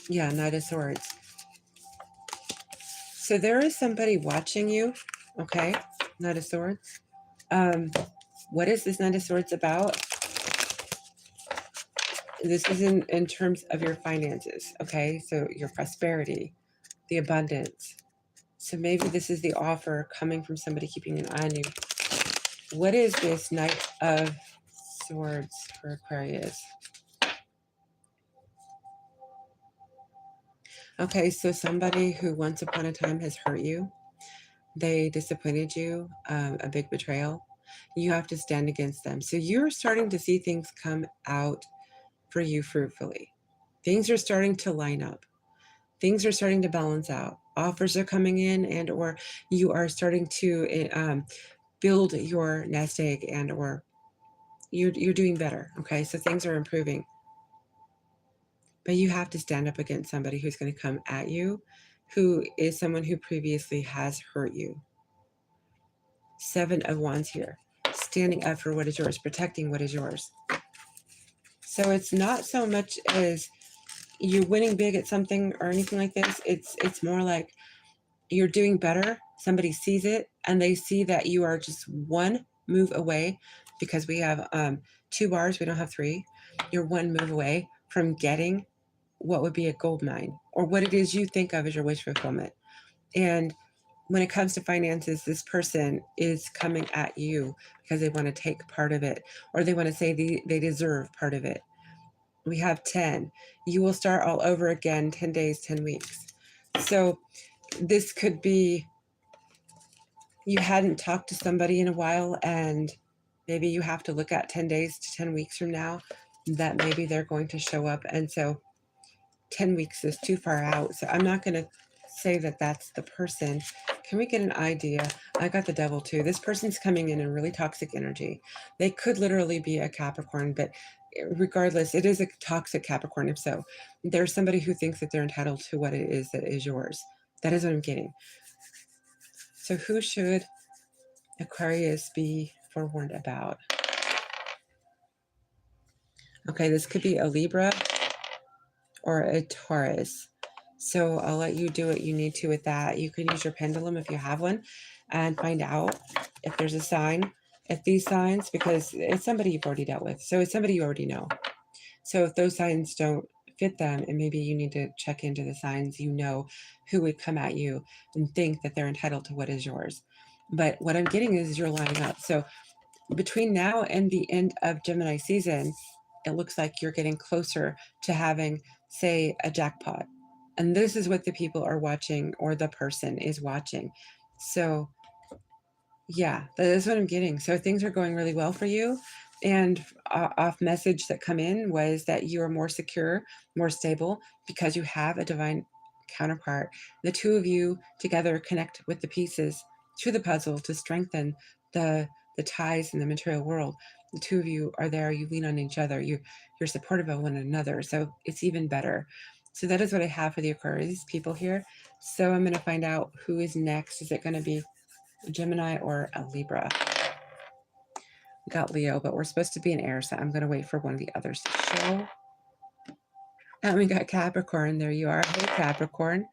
Yeah, Knight of Swords. So there is somebody watching you, okay? Knight of Swords. What is this Knight of Swords about? This is in terms of your finances, okay? So your prosperity, the abundance. So maybe this is the offer coming from somebody keeping an eye on you. What is this Knight of Swords for Aquarius? Okay, so somebody who once upon a time has hurt you, they disappointed you, a big betrayal, you have to stand against them. So you're starting to see things come out for you fruitfully. Things are starting to line up. Things are starting to balance out. Offers are coming in, and or you are starting to build your nest egg, and or you're doing better. Okay, so things are improving. But you have to stand up against somebody who's going to come at you, who is someone who previously has hurt you. 7 of Wands here. Standing up for what is yours, protecting what is yours. So it's not so much as you're winning big at something or anything like this. It's more like you're doing better. Somebody sees it and they see that you are just one move away, because we have 2 bars, we don't have 3. You're one move away from getting what would be a gold mine, or what it is you think of as your wish fulfillment. And when it comes to finances, this person is coming at you because they want to take part of it, or they want to say they deserve part of it. We have 10. You will start all over again, 10 days, 10 weeks. So this could be you hadn't talked to somebody in a while, and maybe you have to look at 10 days to 10 weeks from now that maybe they're going to show up. And so 10 weeks is too far out. So I'm not going to say that that's the person. Can we get an idea? I got the devil too. This person's coming in really toxic energy. They could literally be a Capricorn, but regardless, it is a toxic Capricorn. If so, there's somebody who thinks that they're entitled to what it is that is yours. That is what I'm getting. So who should Aquarius be forewarned about? Okay, this could be a Libra or a Taurus. So I'll let you do what you need to with that. You can use your pendulum if you have one and find out if there's a sign, if these signs, because it's somebody you've already dealt with. So it's somebody you already know. So if those signs don't fit them, and maybe you need to check into the signs you know who would come at you and think that they're entitled to what is yours. But what I'm getting is you're lining up. So between now and the end of Gemini season, it looks like you're getting closer to having, say, a jackpot. And this is what the people are watching, or the person is watching. So yeah, that is what I'm getting. So things are going really well for you. And off message that come in was that you are more secure, more stable, because you have a divine counterpart. The two of you together connect with the pieces to the puzzle to strengthen the ties in the material world. The two of you are there. You lean on each other. You're supportive of one another. So it's even better. So that is what I have for the Aquarius people here. So I'm going to find out who is next. Is it going to be Gemini or a Libra? We got Leo, but we're supposed to be an air, so I'm going to wait for one of the others to show. And we got Capricorn. There you are. Hey, Capricorn.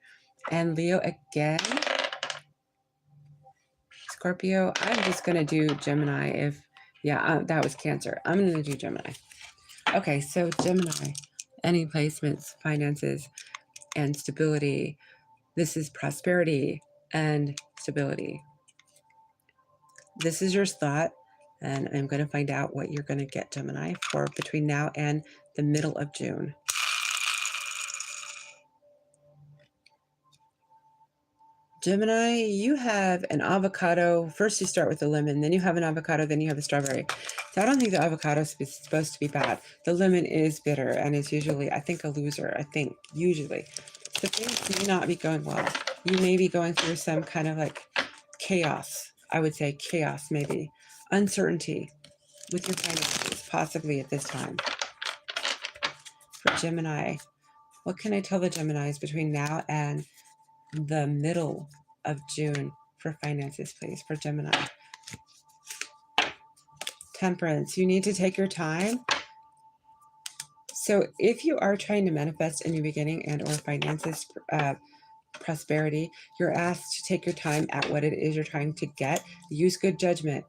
And Leo again. Scorpio. I'm just going to do Gemini if, yeah, that was Cancer. I'm going to do Gemini. Okay, so Gemini. Any placements, finances, and stability. This is prosperity and stability. This is your thought, and I'm going to find out what you're going to get, Gemini, for between now and the middle of June. Gemini, you have an avocado. First you start with the lemon, then you have an avocado, then you have a strawberry. So I don't think the avocado is supposed to be bad. The lemon is bitter and is usually, I think, a loser. I think, usually. So things may not be going well. You may be going through some kind of like chaos. I would say chaos, maybe. Uncertainty with your finances, possibly at this time. For Gemini, what can I tell the Geminis between now and the middle of June for finances, please, for Gemini? Temperance, you need to take your time. So if you are trying to manifest a new beginning and or finances, prosperity, you're asked to take your time at what it is you're trying to get. Use good judgment.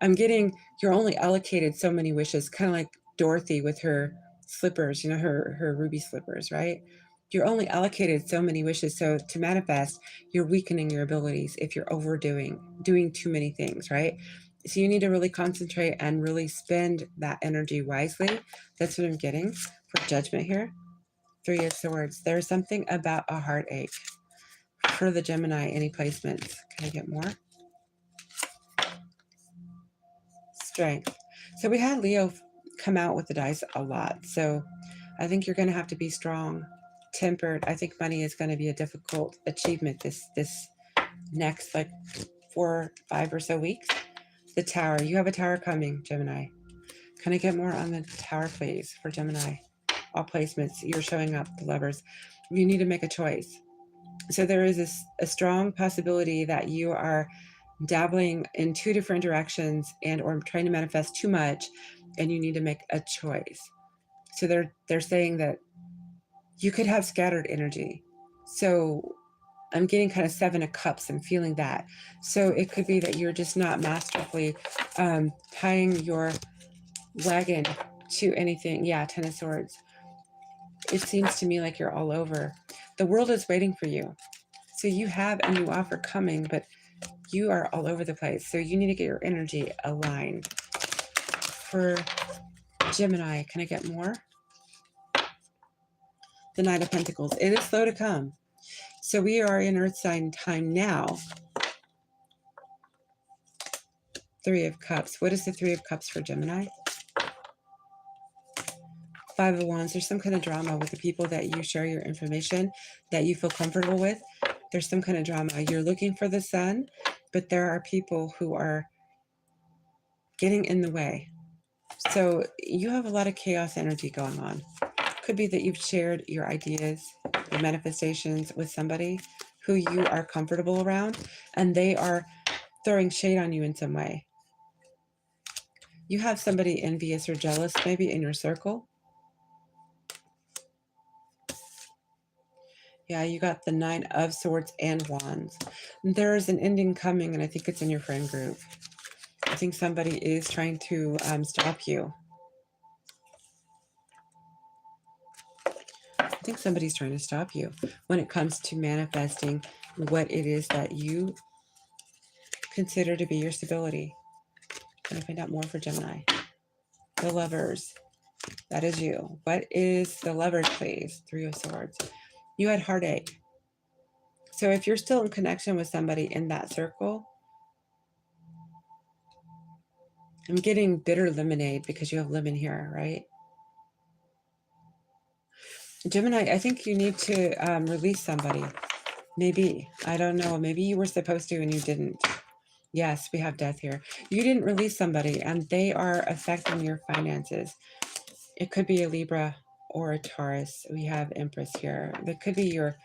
I'm getting, you're only allocated so many wishes, kind of like Dorothy with her slippers, you know, her ruby slippers, right? You're only allocated so many wishes. So to manifest, you're weakening your abilities if you're doing too many things, right? So you need to really concentrate and really spend that energy wisely. That's what I'm getting for judgment here. Three of Swords. There's something about a heartache for the Gemini. Any placements? Can I get more? Strength. So we had Leo come out with the dice a lot. So I think you're going to have to be strong, tempered. I think money is going to be a difficult achievement this next like 4, 5 or so weeks. The Tower. You have a Tower coming, Gemini. Can I get more on the Tower, please, for Gemini? All placements. You're showing up, the Lovers. You need to make a choice. So there is a strong possibility that you are dabbling in 2 different directions and or trying to manifest too much, and you need to make a choice. So they're saying that you could have scattered energy. So I'm getting kind of 7 of Cups. I'm feeling that. So it could be that you're just not masterfully tying your wagon to anything. Yeah, 10 of Swords. It seems to me like you're all over. The world is waiting for you. So you have a new offer coming, but you are all over the place. So you need to get your energy aligned. For Gemini, can I get more? The Knight of Pentacles. It is slow to come. So we are in Earth sign time now. 3 of Cups. What is the 3 of Cups for Gemini? 5 of Wands. There's some kind of drama with the people that you share your information, that you feel comfortable with. There's some kind of drama. You're looking for the sun, but there are people who are getting in the way. So you have a lot of chaos energy going on. Could be that you've shared your ideas, your manifestations with somebody who you are comfortable around, and they are throwing shade on you in some way. You have somebody envious or jealous maybe in your circle. Yeah, you got the 9 of Swords and Wands. There is an ending coming, and I think it's in your friend group. I think somebody is trying to stop you. I think somebody's trying to stop you when it comes to manifesting what it is that you consider to be your stability. Can I find out more for Gemini? The Lovers. That is you. What is the Lovers, please? 3 of Swords. You had heartache. So if you're still in connection with somebody in that circle, I'm getting bitter lemonade because you have lemon here, right? Gemini, I think you need to release somebody. Maybe. I don't know. Maybe you were supposed to and you didn't. Yes, we have Death here. You didn't release somebody and they are affecting your finances. It could be a Libra or a Taurus. We have Empress here. That could be your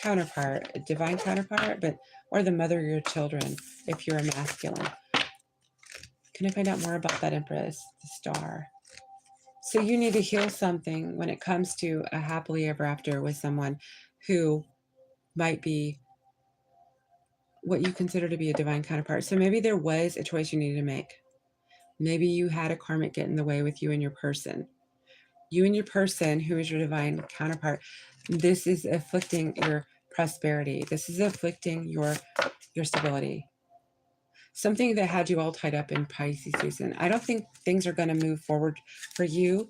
counterpart, a divine counterpart, or the mother of your children if you're a masculine. Can I find out more about that Empress, the Star? So you need to heal something when it comes to a happily ever after with someone who might be what you consider to be a divine counterpart. So maybe there was a choice you needed to make. Maybe you had a karmic get in the way with you and your person. You and your person, who is your divine counterpart, this is afflicting your prosperity. This is afflicting your stability. Something that had you all tied up in Pisces season. I don't think things are going to move forward for you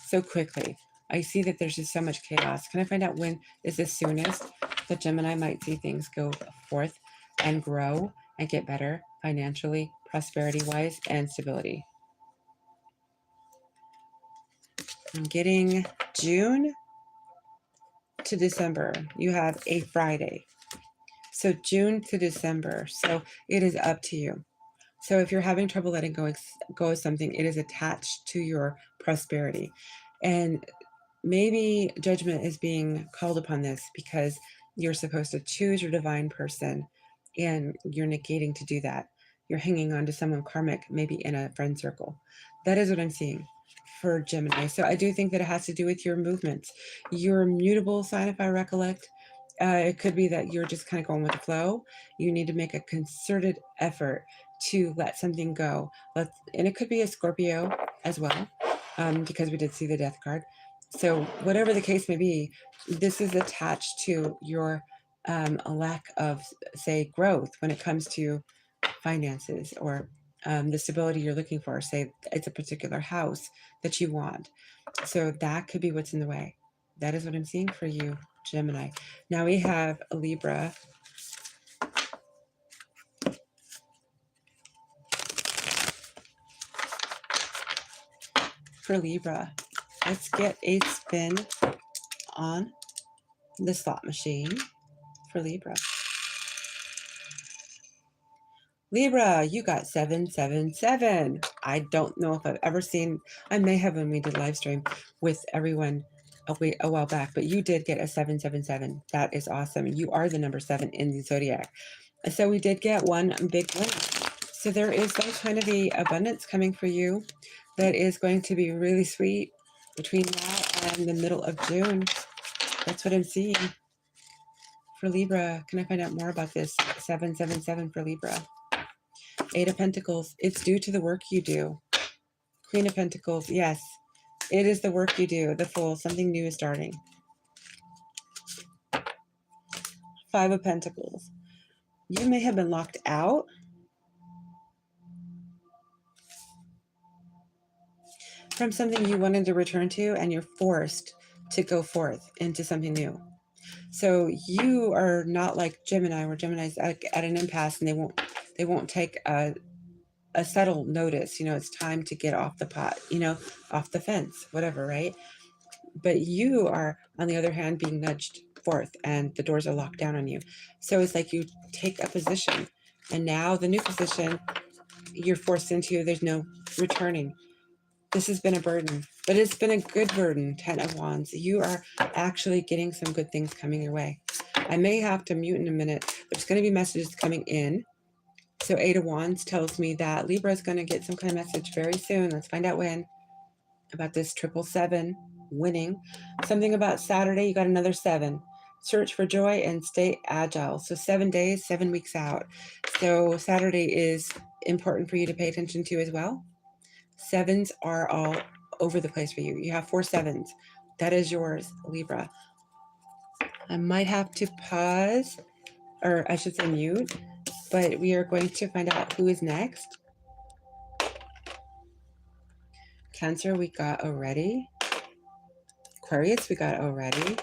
so quickly. I see that there's just so much chaos. Can I find out when is the soonest that Gemini might see things go forth and grow and get better financially, prosperity-wise, and stability? I'm getting June to December. You have a Friday. So June to December. So it is up to you. So if you're having trouble letting go of something, it is attached to your prosperity. And maybe judgment is being called upon this because you're supposed to choose your divine person and you're negating to do that. You're hanging on to someone karmic, maybe in a friend circle. That is what I'm seeing for Gemini. So I do think that it has to do with your movements. Your immutable sign, if I recollect, it could be that you're just kind of going with the flow. You need to make a concerted effort to let something go. And it could be a Scorpio as well, because we did see the Death card. So whatever the case may be, this is attached to your a lack of, say, growth when it comes to finances or the stability you're looking for. Say it's a particular house that you want. So that could be what's in the way. That is what I'm seeing for you, Gemini. Now we have a Libra. For Libra, let's get a spin on the slot machine for Libra. Libra, you got 777. I don't know if I've ever seen, I may have when we did live stream with everyone a while back, but you did get a 777. That is awesome. You are the number 7 in the zodiac. So we did get one big winner. So there is some kind of a abundance coming for you that is going to be really sweet between now and the middle of June. That's what I'm seeing for Libra. Can I find out more about this 777 for Libra? 8 of Pentacles. It's due to the work you do. Queen of Pentacles. Yes, it is the work you do. The Fool. Something new is starting. 5 of Pentacles. You may have been locked out from something you wanted to return to, and you're forced to go forth into something new. So you are not like Gemini, where Gemini's at an impasse and they won't take a subtle notice. You know, it's time to get off the pot, you know, off the fence, whatever, right? But you are, on the other hand, being nudged forth and the doors are locked down on you. So it's like you take a position, and now the new position you're forced into, there's no returning. This has been a burden, but it's been a good burden. 10 of Wands. You are actually getting some good things coming your way. I may have to mute in a minute. There's going to be messages coming in. So 8 of Wands tells me that Libra is going to get some kind of message very soon. Let's find out when. About this 777 winning. Something about Saturday, you got another 7. Search for joy and stay agile. So 7 days, 7 weeks out. So Saturday is important for you to pay attention to as well. 7s are all over the place for you. You have 4 7s. That is yours, Libra. I might have to pause, or I should say mute, but we are going to find out who is next. Cancer, we got already. Aquarius, we got already.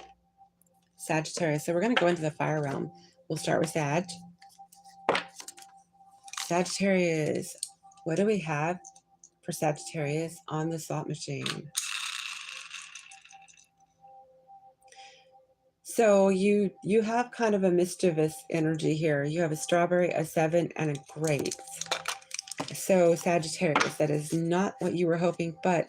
Sagittarius. So we're going to go into the fire realm. We'll start with Sag. Sagittarius. What do we have for Sagittarius on the slot machine? So you have kind of a mischievous energy here. You have a strawberry, a 7, and a grapes. So Sagittarius, that is not what you were hoping, but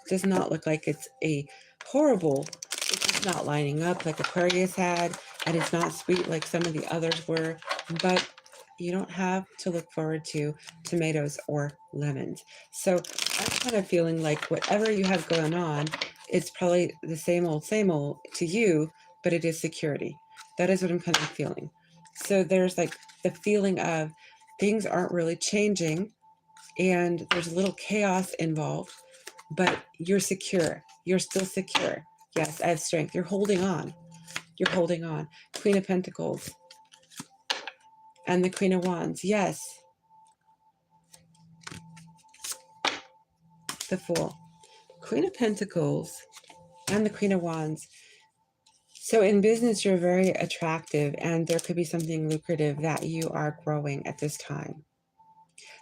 does not look like it's a horrible. It's just not lining up like Aquarius had, and it's not sweet like some of the others were, but you don't have to look forward to tomatoes or lemons. So I'm kind of feeling like whatever you have going on, it's probably the same old to you, but it is security. That is what I'm kind of feeling. So there's like the feeling of things aren't really changing, and there's a little chaos involved, but you're secure. You're still secure. Yes, I have strength. You're holding on. You're holding on. Queen of Pentacles and the Queen of Wands. Yes. The Fool. Queen of Pentacles and the Queen of Wands. So in business, you're very attractive, and there could be something lucrative that you are growing at this time.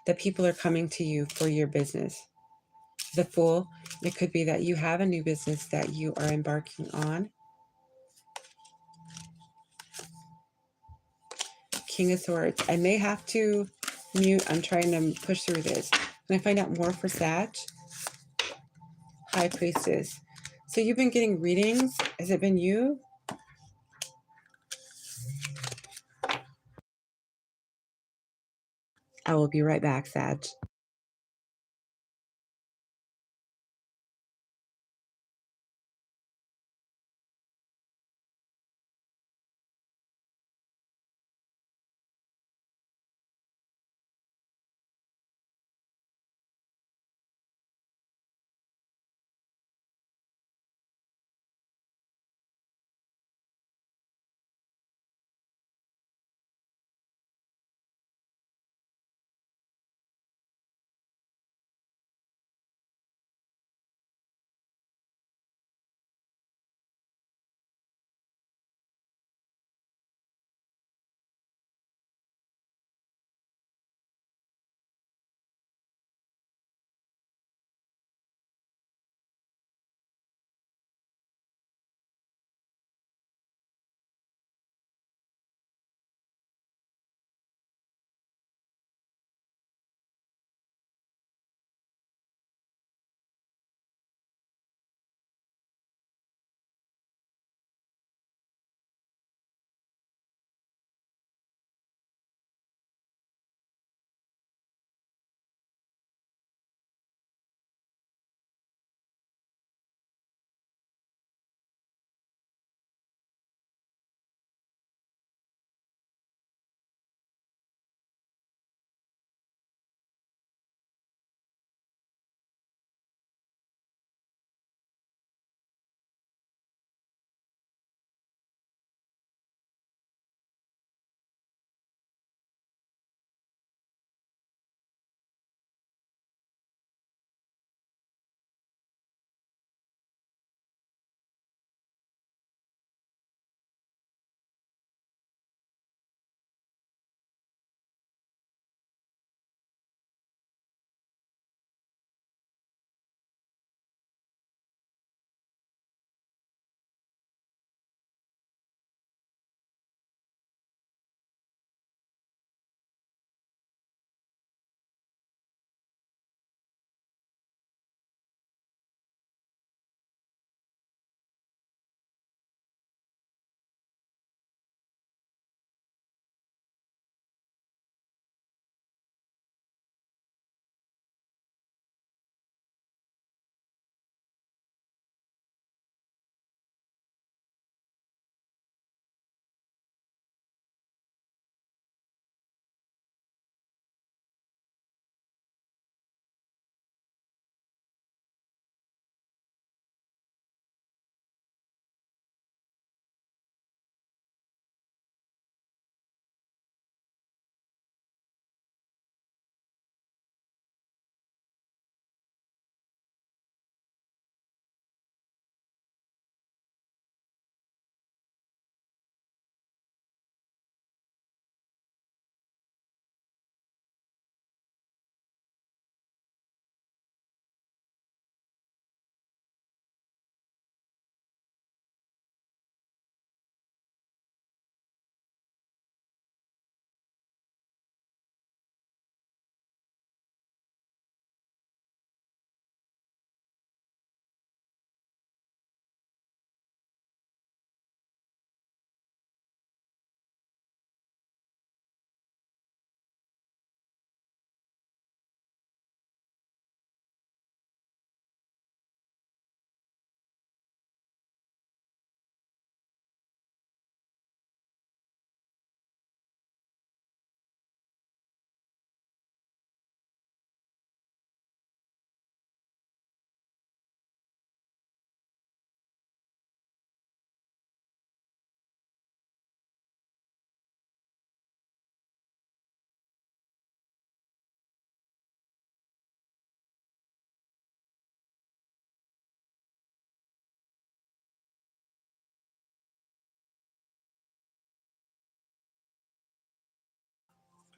That people are coming to you for your business. The Fool, it could be that you have a new business that you are embarking on. King of Swords. I may have to mute. I'm trying to push through this. Can I find out more for Sag? High Priestess. So you've been getting readings. Has it been you? I will be right back, Sag.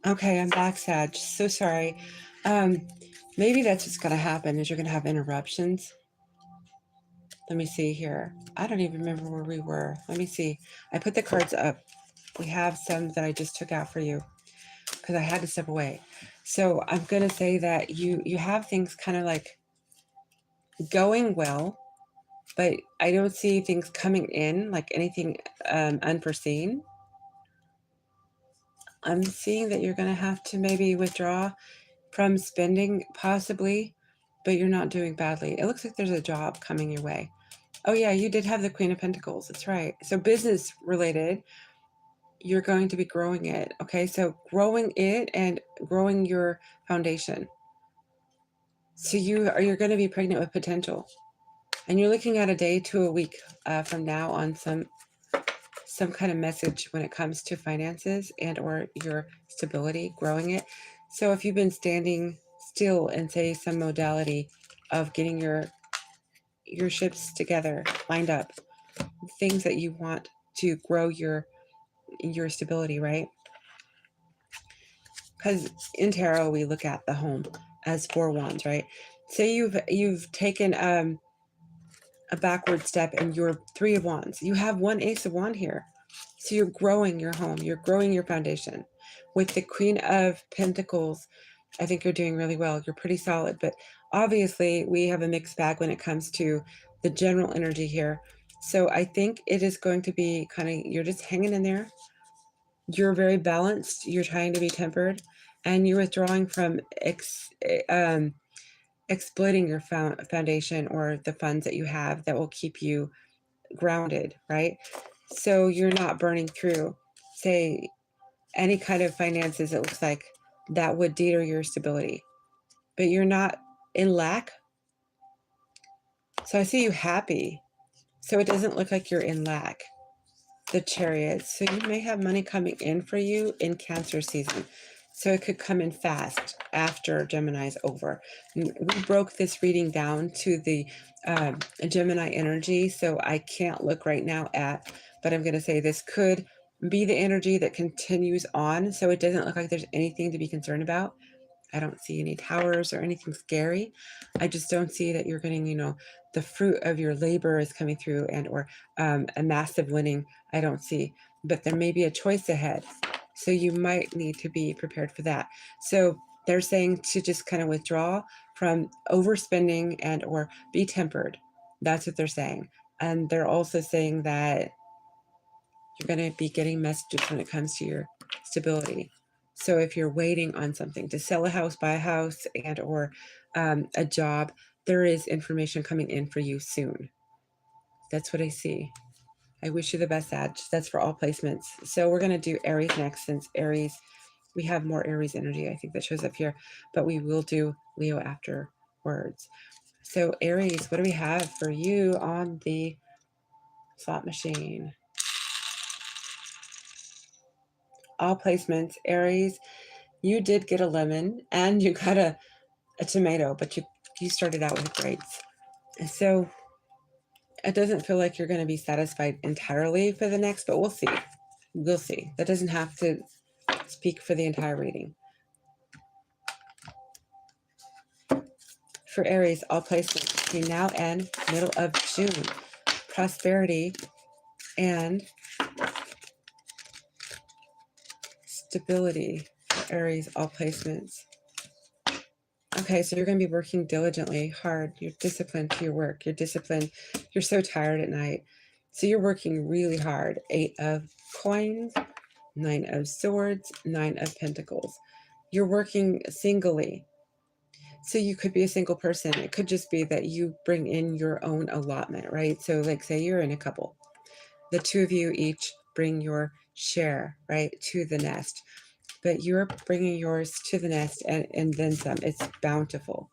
Okay, I'm back, Sag. So sorry. Maybe that's what's going to happen is you're going to have interruptions. Let me see here. I don't even remember where we were. Let me see. I put the cards up. We have some that I just took out for you because I had to step away. So I'm going to say that you have things kind of like going well, but I don't see things coming in, like anything unforeseen. I'm seeing that you're going to have to maybe withdraw from spending possibly, but you're not doing badly. It looks like there's a job coming your way. Oh yeah, you did have the Queen of Pentacles. That's right. So business related, you're going to be growing it. Okay, so growing it and growing your foundation. So you're going to be pregnant with potential, and you're looking at a day to a week from now on some kind of message when it comes to finances and or your stability, growing it. So if you've been standing still in, say, some modality of getting your ships together, lined up, things that you want to grow your stability, right? Because in tarot we look at the home as 4 wands, right? Say you've taken a backward step and you're 3 of wands. You have 1 ace of wand here. So you're growing your home, you're growing your foundation. With the Queen of Pentacles, I think you're doing really well. You're pretty solid, but obviously we have a mixed bag when it comes to the general energy here. So I think it is going to be kind of, you're just hanging in there. You're very balanced. You're trying to be tempered, and you're withdrawing from exploiting your foundation or the funds that you have that will keep you grounded, right? So you're not burning through, say, any kind of finances. It looks like that would deter your stability, but you're not in lack. So I see you happy. So it doesn't look like you're in lack. The Chariot. So you may have money coming in for you in Cancer season. So it could come in fast after Gemini is over. We broke this reading down to the Gemini energy, so I can't look right now at, but I'm going to say this could be the energy that continues on. So it doesn't look like there's anything to be concerned about. I don't see any towers or anything scary. I just don't see that you're getting, the fruit of your labor is coming through and or a massive winning. I don't see, but there may be a choice ahead. So you might need to be prepared for that. So they're saying to just kind of withdraw from overspending and or be tempered. That's what they're saying. And they're also saying that you're going to be getting messages when it comes to your stability. So if you're waiting on something to sell a house, buy a house, and or a job, there is information coming in for you soon. That's what I see. I wish you the best, Sag. That's for all placements. So we're going to do Aries next, since Aries, we have more Aries energy, I think, that shows up here. But we will do Leo afterwards. So Aries, what do we have for you on the slot machine? All placements. Aries, you did get a lemon and you got a tomato, but you started out with grapes. So it doesn't feel like you're going to be satisfied entirely for the next, but we'll see. We'll see. That doesn't have to speak for the entire reading. For Aries, all placements between now and middle of June. Prosperity and stability for Aries, all placements. Okay, so you're going to be working diligently, hard. You're disciplined to your work. You're disciplined. You're so tired at night. So you're working really hard. 8 of coins, 9 of swords, 9 of pentacles. You're working singly. So you could be a single person. It could just be that you bring in your own allotment, right? So like say you're in a couple. The 2 of you each bring your share, right, to the nest. But you're bringing yours to the nest and then some. It's bountiful.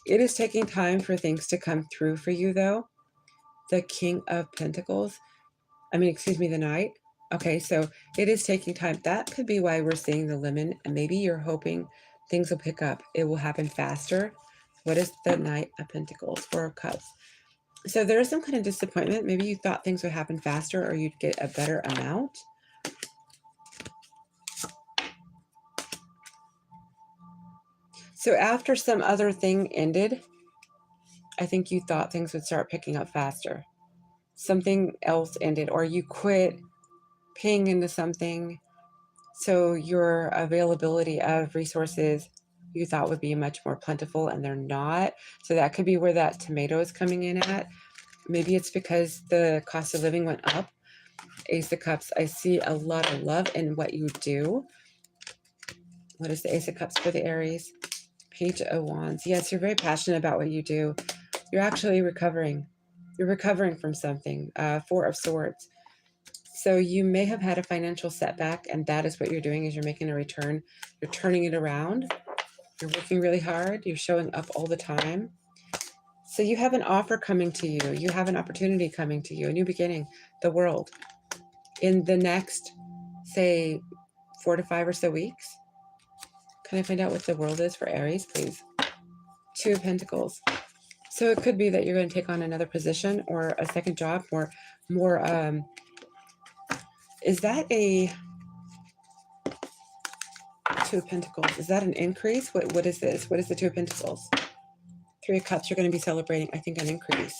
It is taking time for things to come through for you, though. The King of Pentacles, the Knight. Okay, so it is taking time. That could be why we're seeing the lemon, and maybe you're hoping things will pick up. It will happen faster. What is the Knight of Pentacles? 4 of Cups. So there is some kind of disappointment. Maybe you thought things would happen faster or you'd get a better amount. So after some other thing ended, I think you thought things would start picking up faster. Something else ended, or you quit paying into something. So your availability of resources you thought would be much more plentiful, and they're not. So that could be where that tomato is coming in at. Maybe it's because the cost of living went up. Ace of Cups, I see a lot of love in what you do. What is the Ace of Cups for the Aries? Page of Wands. Yes, you're very passionate about what you do. You're actually recovering. You're recovering from something. Four of Swords. So you may have had a financial setback, and that is what you're doing, is you're making a return. You're turning it around. You're working really hard. You're showing up all the time. So you have an offer coming to you. You have an opportunity coming to you, a new beginning, the world. In the next, say, 4 to 5 or so weeks. Can I find out what the world is for Aries, please? Two of Pentacles. So it could be that you're going to take on another position or a second job, or more. Is that a Two of Pentacles? Is that an increase? What is this? What is the Two of Pentacles? Three of Cups. You're going to be celebrating, I think, an increase.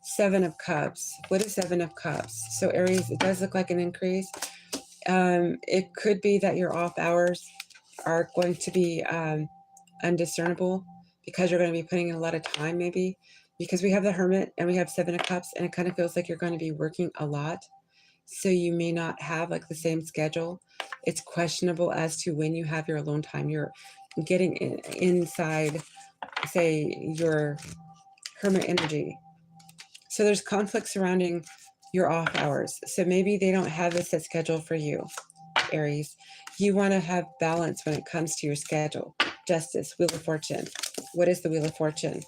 Seven of Cups. What is Seven of Cups? So Aries, it does look like an increase. It could be that your off hours are going to be undiscernible, because you're going to be putting in a lot of time, maybe because we have the Hermit and we have Seven of Cups, and it kind of feels like you're going to be working a lot. So you may not have like the same schedule. It's questionable as to when you have your alone time. You're getting inside, say, your Hermit energy. So there's conflict surrounding your off hours. So maybe they don't have a set schedule for you, Aries. You want to have balance when it comes to your schedule. Justice, Wheel of Fortune. What is the Wheel of Fortune?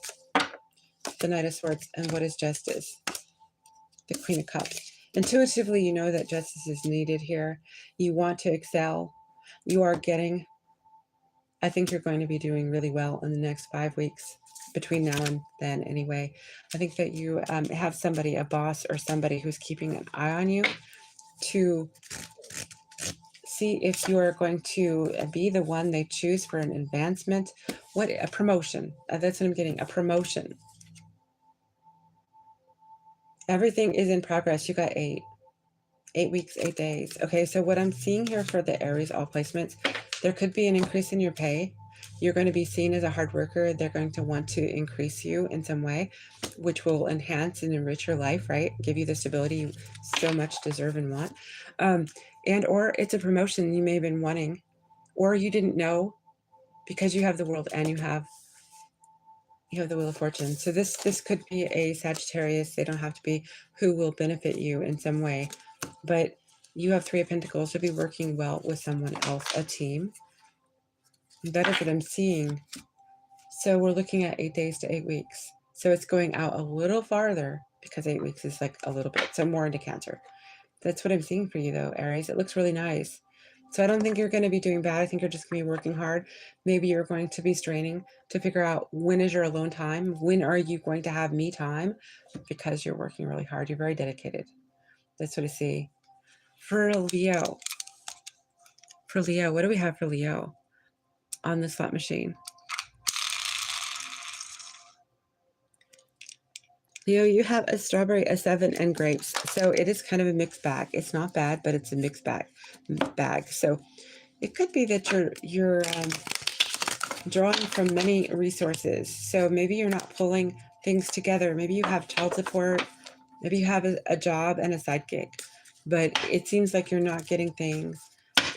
The Knight of Swords. And what is Justice? The Queen of Cups. Intuitively, you know that justice is needed here. You want to excel. You are getting, I think you're going to be doing really well in the next 5 weeks, between now and then anyway. I think that you have somebody, a boss or somebody, who's keeping an eye on you to see if you are going to be the one they choose for an advancement. What, a promotion. That's what I'm getting, a promotion. Everything is in progress. You got 8 weeks, 8 days. Okay, so what I'm seeing here for the Aries all placements, there could be an increase in your pay. You're going to be seen as a hard worker. They're going to want to increase you in some way, which will enhance and enrich your life, right? Give you the stability you so much deserve and want. And or it's a promotion you may have been wanting, or you didn't know, because you have the World and you have the Wheel of Fortune. So this could be a Sagittarius. They don't have to be, who will benefit you in some way. But you have Three of Pentacles. You'll be working well with someone else, a team. That is what I'm seeing. So we're looking at 8 days to 8 weeks. So it's going out a little farther, because 8 weeks is like a little bit. So more into Cancer. That's what I'm seeing for you, though, Aries. It looks really nice. So I don't think you're going to be doing bad. I think you're just going to be working hard. Maybe you're going to be straining to figure out, when is your alone time? When are you going to have me time? Because you're working really hard. You're very dedicated. That's what I see. For Leo, what do we have for Leo on the slot machine? Leo, you have a strawberry, a 7, and grapes. So it is kind of a mixed bag. It's not bad, but it's a mixed bag. So it could be that you're drawing from many resources. So maybe you're not pulling things together. Maybe you have child support. Maybe you have a job and a side gig. But it seems like you're not getting things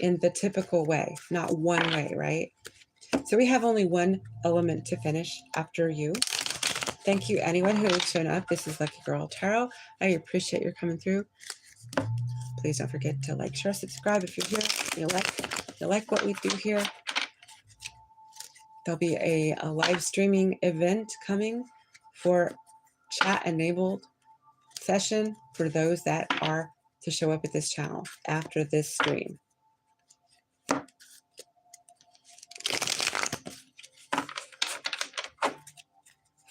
in the typical way, not one way, right? So we have only one element to finish after you. Thank you, anyone who has shown up. This is Lucky Girl Tarot. I appreciate your coming through. Please don't forget to like, share, subscribe if you're here. You like what we do here. There'll be a live streaming event coming for chat enabled session for those that are to show up at this channel after this stream.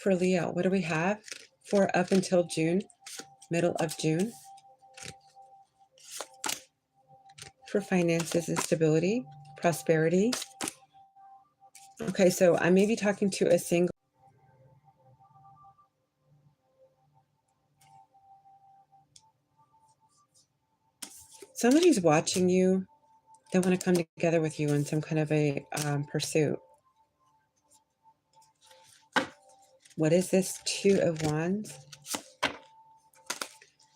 For Leo, what do we have for up until June, middle of June? For finances and stability, prosperity, Okay, so I may be talking to a single. Somebody's watching you. They want to come together with you in some kind of a pursuit. What is this? 2 of Wands?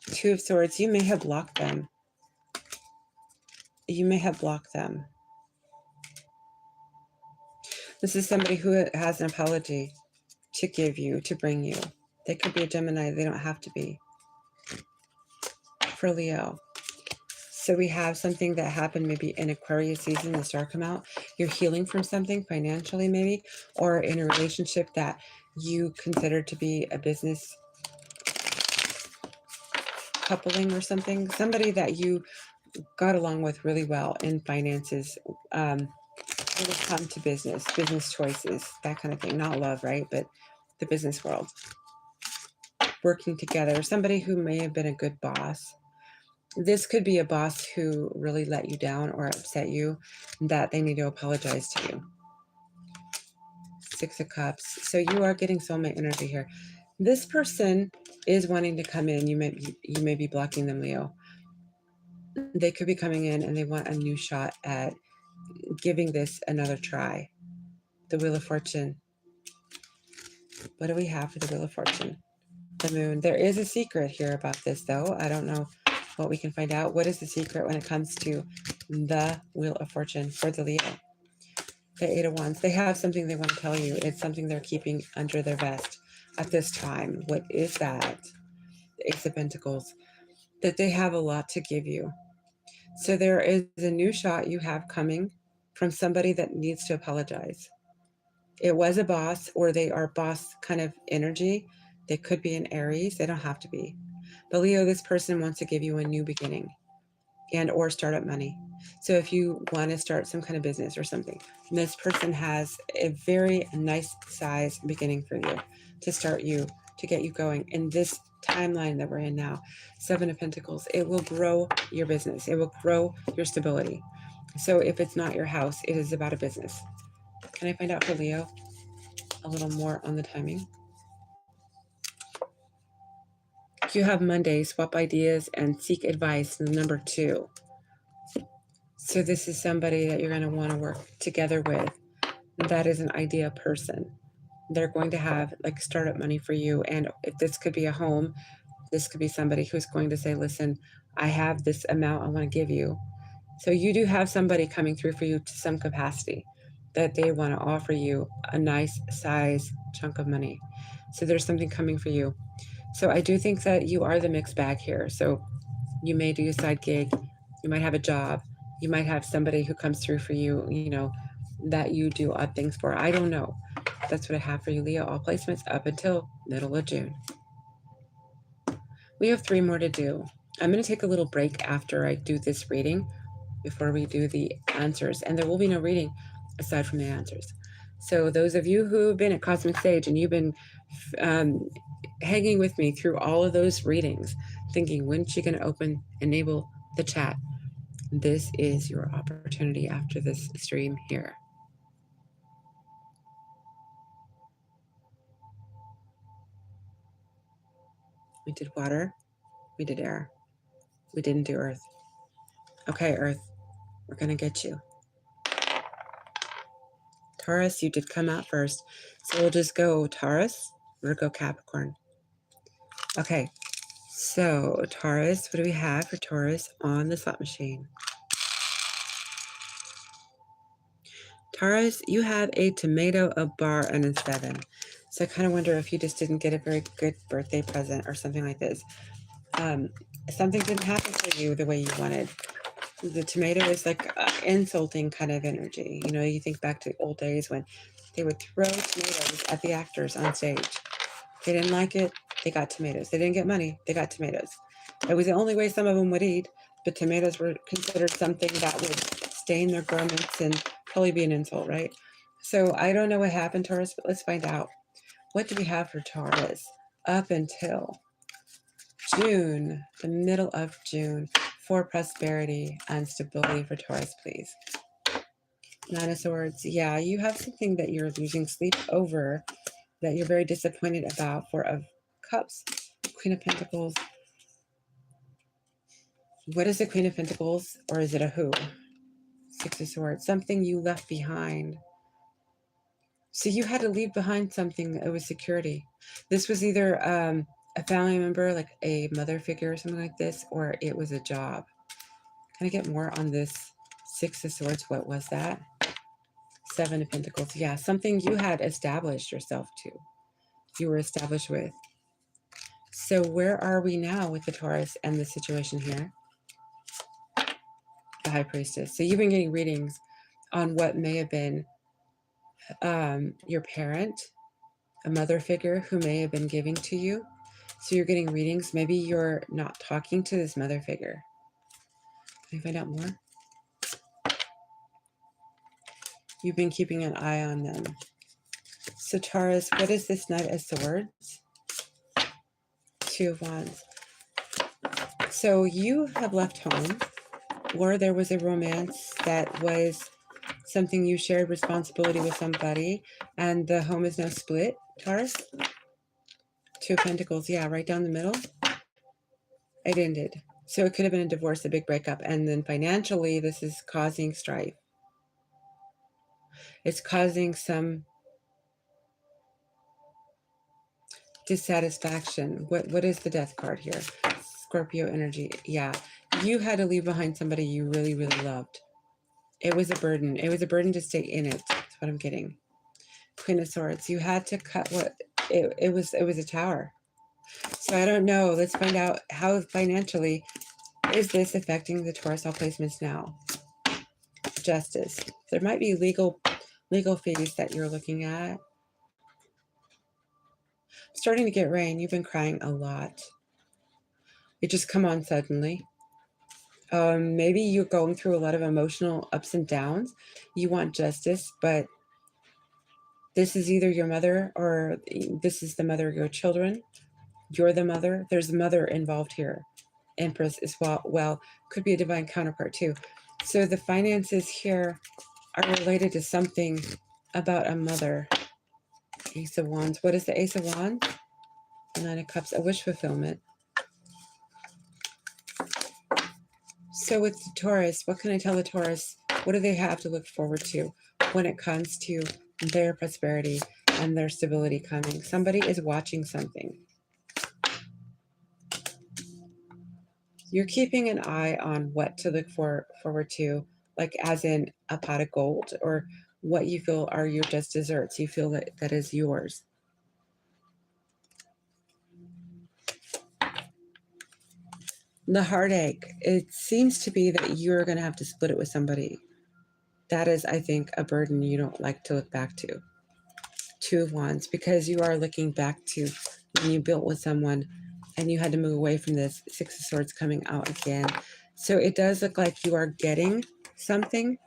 2 of Swords. You may have blocked them. You may have blocked them. This is somebody who has an apology to give you, to bring you. They could be a Gemini. They don't have to be. For Leo. So we have something that happened maybe in Aquarius season, the star come out. You're healing from something financially maybe, or in a relationship that you consider to be a business coupling or something. Somebody that you got along with really well in finances when it comes to business choices, that kind of thing. Not love, right? But the business world. Working together. Somebody who may have been a good boss. This could be a boss who really let you down or upset you, that they need to apologize to you. 6 of Cups. So you are getting soulmate energy here. This person is wanting to come in. You may be blocking them, Leo. They could be coming in and they want a new shot at giving this another try. The Wheel of Fortune. What do we have for the Wheel of Fortune? The Moon. There is a secret here about this, though. I don't know what we can find out. What is the secret when it comes to the Wheel of Fortune for the Leo? The 8 of Wands. They have something they want to tell you. It's something they're keeping under their vest at this time. What is that? The Ace of Pentacles. That they have a lot to give you. So there is a new shot you have coming from somebody that needs to apologize. It was a boss, or they are boss kind of energy. They could be an Aries. They don't have to be. But Leo, this person wants to give you a new beginning and or startup money. So if you want to start some kind of business or something, this person has a very nice size beginning for you to start you, to get you going. In this timeline that we're in now, 7 of Pentacles, it will grow your business. It will grow your stability. So if it's not your house, it is about a business. Can I find out for Leo a little more on the timing? You have Monday, swap ideas and seek advice, number 2. So this is somebody that you're going to want to work together with. That is an idea person. They're going to have like startup money for you. And if this could be a home, this could be somebody who's going to say, listen, I have this amount I want to give you. So you do have somebody coming through for you to some capacity that they want to offer you a nice size chunk of money. So there's something coming for you. So I do think that you are the mixed bag here. So you may do a side gig. You might have a job. You might have somebody who comes through for you, you know, that you do odd things for. I don't know. That's what I have for you, Leo. All placements up until middle of June. We have 3 more to do. I'm going to take a little break after I do this reading before we do the answers. And there will be no reading aside from the answers. So those of you who have been at Cosmic Sage and you've been hanging with me through all of those readings, thinking, when's she going to enable the chat? This is your opportunity after this stream here. We did water. We did air. We didn't do earth. Okay, Earth, we're going to get you. Taurus, you did come out first. So we'll just go Taurus, Virgo, Capricorn. Okay, so Taurus, what do we have for Taurus on the slot machine? Taurus, you have a tomato, a bar, and a 7. So I kind of wonder if you just didn't get a very good birthday present or something like this. Something didn't happen for you the way you wanted. The tomato is like insulting kind of energy. You know, you think back to old days when they would throw tomatoes at the actors on stage. They didn't like it, they got tomatoes. They didn't get money, they got tomatoes. It was the only way some of them would eat, but tomatoes were considered something that would stain their garments and probably be an insult, right? So I don't know what happened, Taurus, but let's find out. What do we have for Taurus up until June, the middle of June, for prosperity and stability for Taurus, please? Nine of Swords. Yeah, you have something that you're losing sleep over, that you're very disappointed about. Four of Cups, Queen of Pentacles. What is the Queen of Pentacles, or is it a who? Six of Swords. Something you left behind. So you had to leave behind something that was security. This was either a family member, like a mother figure or something like this, or it was a job. Can I get more on this Six of Swords? What was that? Seven of Pentacles. Yeah, something you had established yourself to. You were established with. So where are we now with the Taurus and the situation here? The High Priestess. So you've been getting readings on what may have been your parent, a mother figure who may have been giving to you. So you're getting readings. Maybe you're not talking to this mother figure. Can I find out more? You've been keeping an eye on them. So Taurus, what is this Knight of Swords? Two of Wands. So you have left home, or there was a romance that was something you shared responsibility with somebody, and the home is now split, Taurus. Two of Pentacles. Yeah, right down the middle. It ended. So it could have been a divorce, a big breakup. And then financially, this is causing strife. It's causing some dissatisfaction. What is the Death card here? Scorpio energy. Yeah. You had to leave behind somebody you really, really loved. It was a burden. It was a burden to stay in it. That's what I'm getting. Queen of Swords. You had to cut what it was a tower. So I don't know. Let's find out how financially is this affecting the Taurus all placements now. Justice. There might be legal fees that you're looking at. Starting to get rain. You've been crying a lot. It just come on suddenly. Maybe you're going through a lot of emotional ups and downs. You want justice, but this is either your mother or this is the mother of your children. You're the mother. There's a mother involved here. Empress as well. Could be a divine counterpart too. So the finances here are related to something about a mother. Ace of Wands. What is the Ace of Wands? Nine of Cups. A wish fulfillment. So with the Taurus, what can I tell the Taurus? What do they have to look forward to when it comes to their prosperity and their stability coming? Somebody is watching something. You're keeping an eye on what to look forward to, like as in a pot of gold, or what you feel are your just desserts. You feel that is yours. The heartache, it seems to be that you're going to have to split it with somebody. That is, I think, a burden you don't like to look back to. Two of Wands, because you are looking back to when you built with someone and you had to move away from this. Six of Swords coming out again. So it does look like you are getting something.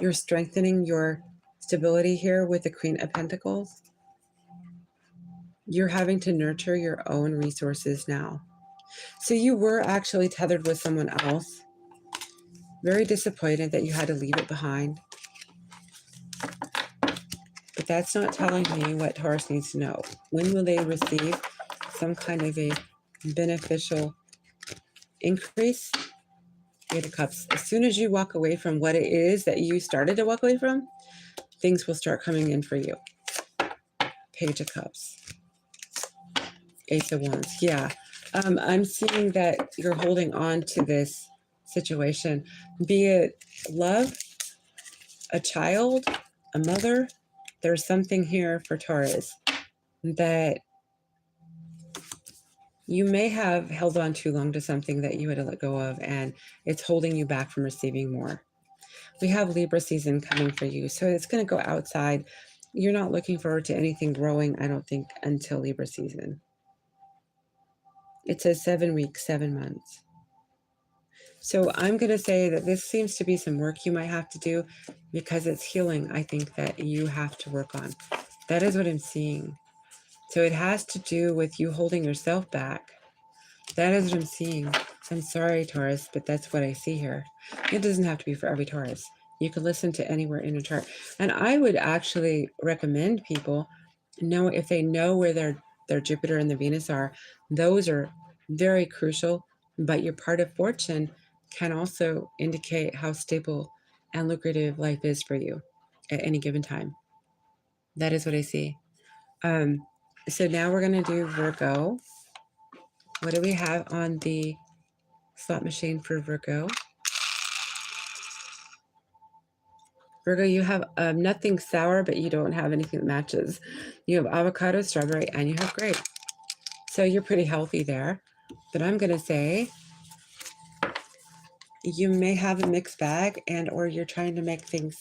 You're strengthening your stability here with the Queen of Pentacles. You're having to nurture your own resources now. So you were actually tethered with someone else. Very disappointed that you had to leave it behind. But that's not telling me what Taurus needs to know. When will they receive some kind of a beneficial increase? Eight of Cups. As soon as you walk away from what it is that you started to walk away from, things will start coming in for you. Page of Cups. Ace of Wands. Yeah. I'm seeing that you're holding on to this situation, be it love, a child, a mother. There's something here for Taurus that you may have held on too long to something that you had to let go of, and it's holding you back from receiving more. We have Libra season coming for you, so it's going to go outside. You're not looking forward to anything growing, I don't think, until Libra season. It says 7 weeks, 7 months. So I'm going to say that this seems to be some work you might have to do, because it's healing, I think, that you have to work on. That is what I'm seeing. So it has to do with you holding yourself back. That is what I'm seeing. I'm sorry, Taurus, but that's what I see here. It doesn't have to be for every Taurus. You could listen to anywhere in a chart. And I would actually recommend people know if they know where their Jupiter and their Venus are, those are very crucial. But your part of fortune can also indicate how stable and lucrative life is for you at any given time. That is what I see. So now we're going to do Virgo. What do we have on the slot machine for Virgo? Virgo, you have nothing sour, but you don't have anything that matches. You have avocado, strawberry, and you have grape. So you're pretty healthy there. But I'm going to say you may have a mixed bag, and or you're trying to make things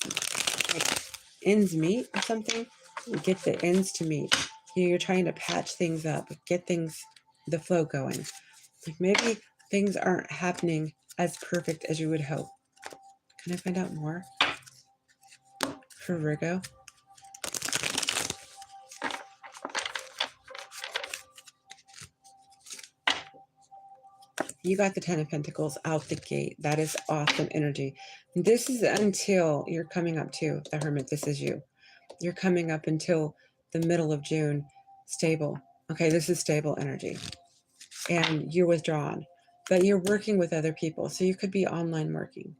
like ends meet or something. Get the ends to meet. You're trying to patch things up, get things, the flow going. Like maybe things aren't happening as perfect as you would hope. Can I find out more for Virgo? You got the 10 of Pentacles out the gate. That is awesome energy. This is until you're coming up to the Hermit. This is you. You're coming up until the middle of June. Stable. Okay, this is stable energy. And you're withdrawn. But you're working with other people. So you could be online working.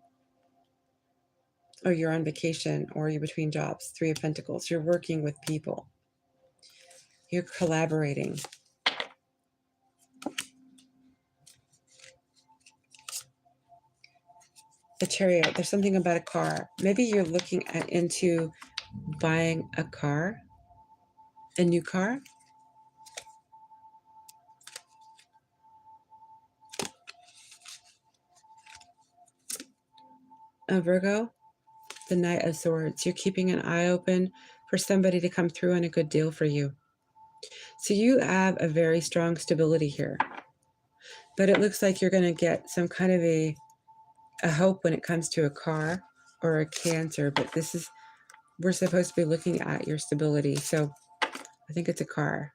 Or you're on vacation. Or you're between jobs. 3 of Pentacles. You're working with people. You're collaborating. The Chariot. There's something about a car. Maybe you're looking into buying a car. A new car. Virgo, the Knight of Swords. You're keeping an eye open for somebody to come through on a good deal for you. So you have a very strong stability here. But it looks like you're going to get some kind of a hope when it comes to a car or a Cancer. But this is, we're supposed to be looking at your stability. So I think it's a car.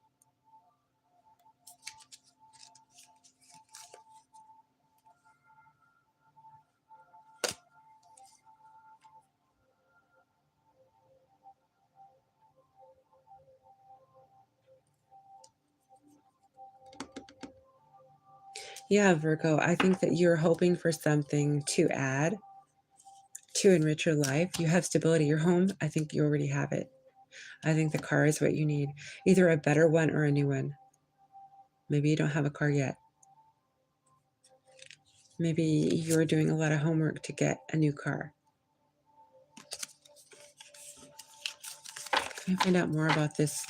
Yeah, Virgo, I think that you're hoping for something to add, to enrich your life. You have stability. Your home, I think you already have it. I think the car is what you need. Either a better one or a new one. Maybe you don't have a car yet. Maybe you're doing a lot of homework to get a new car. Can I find out more about this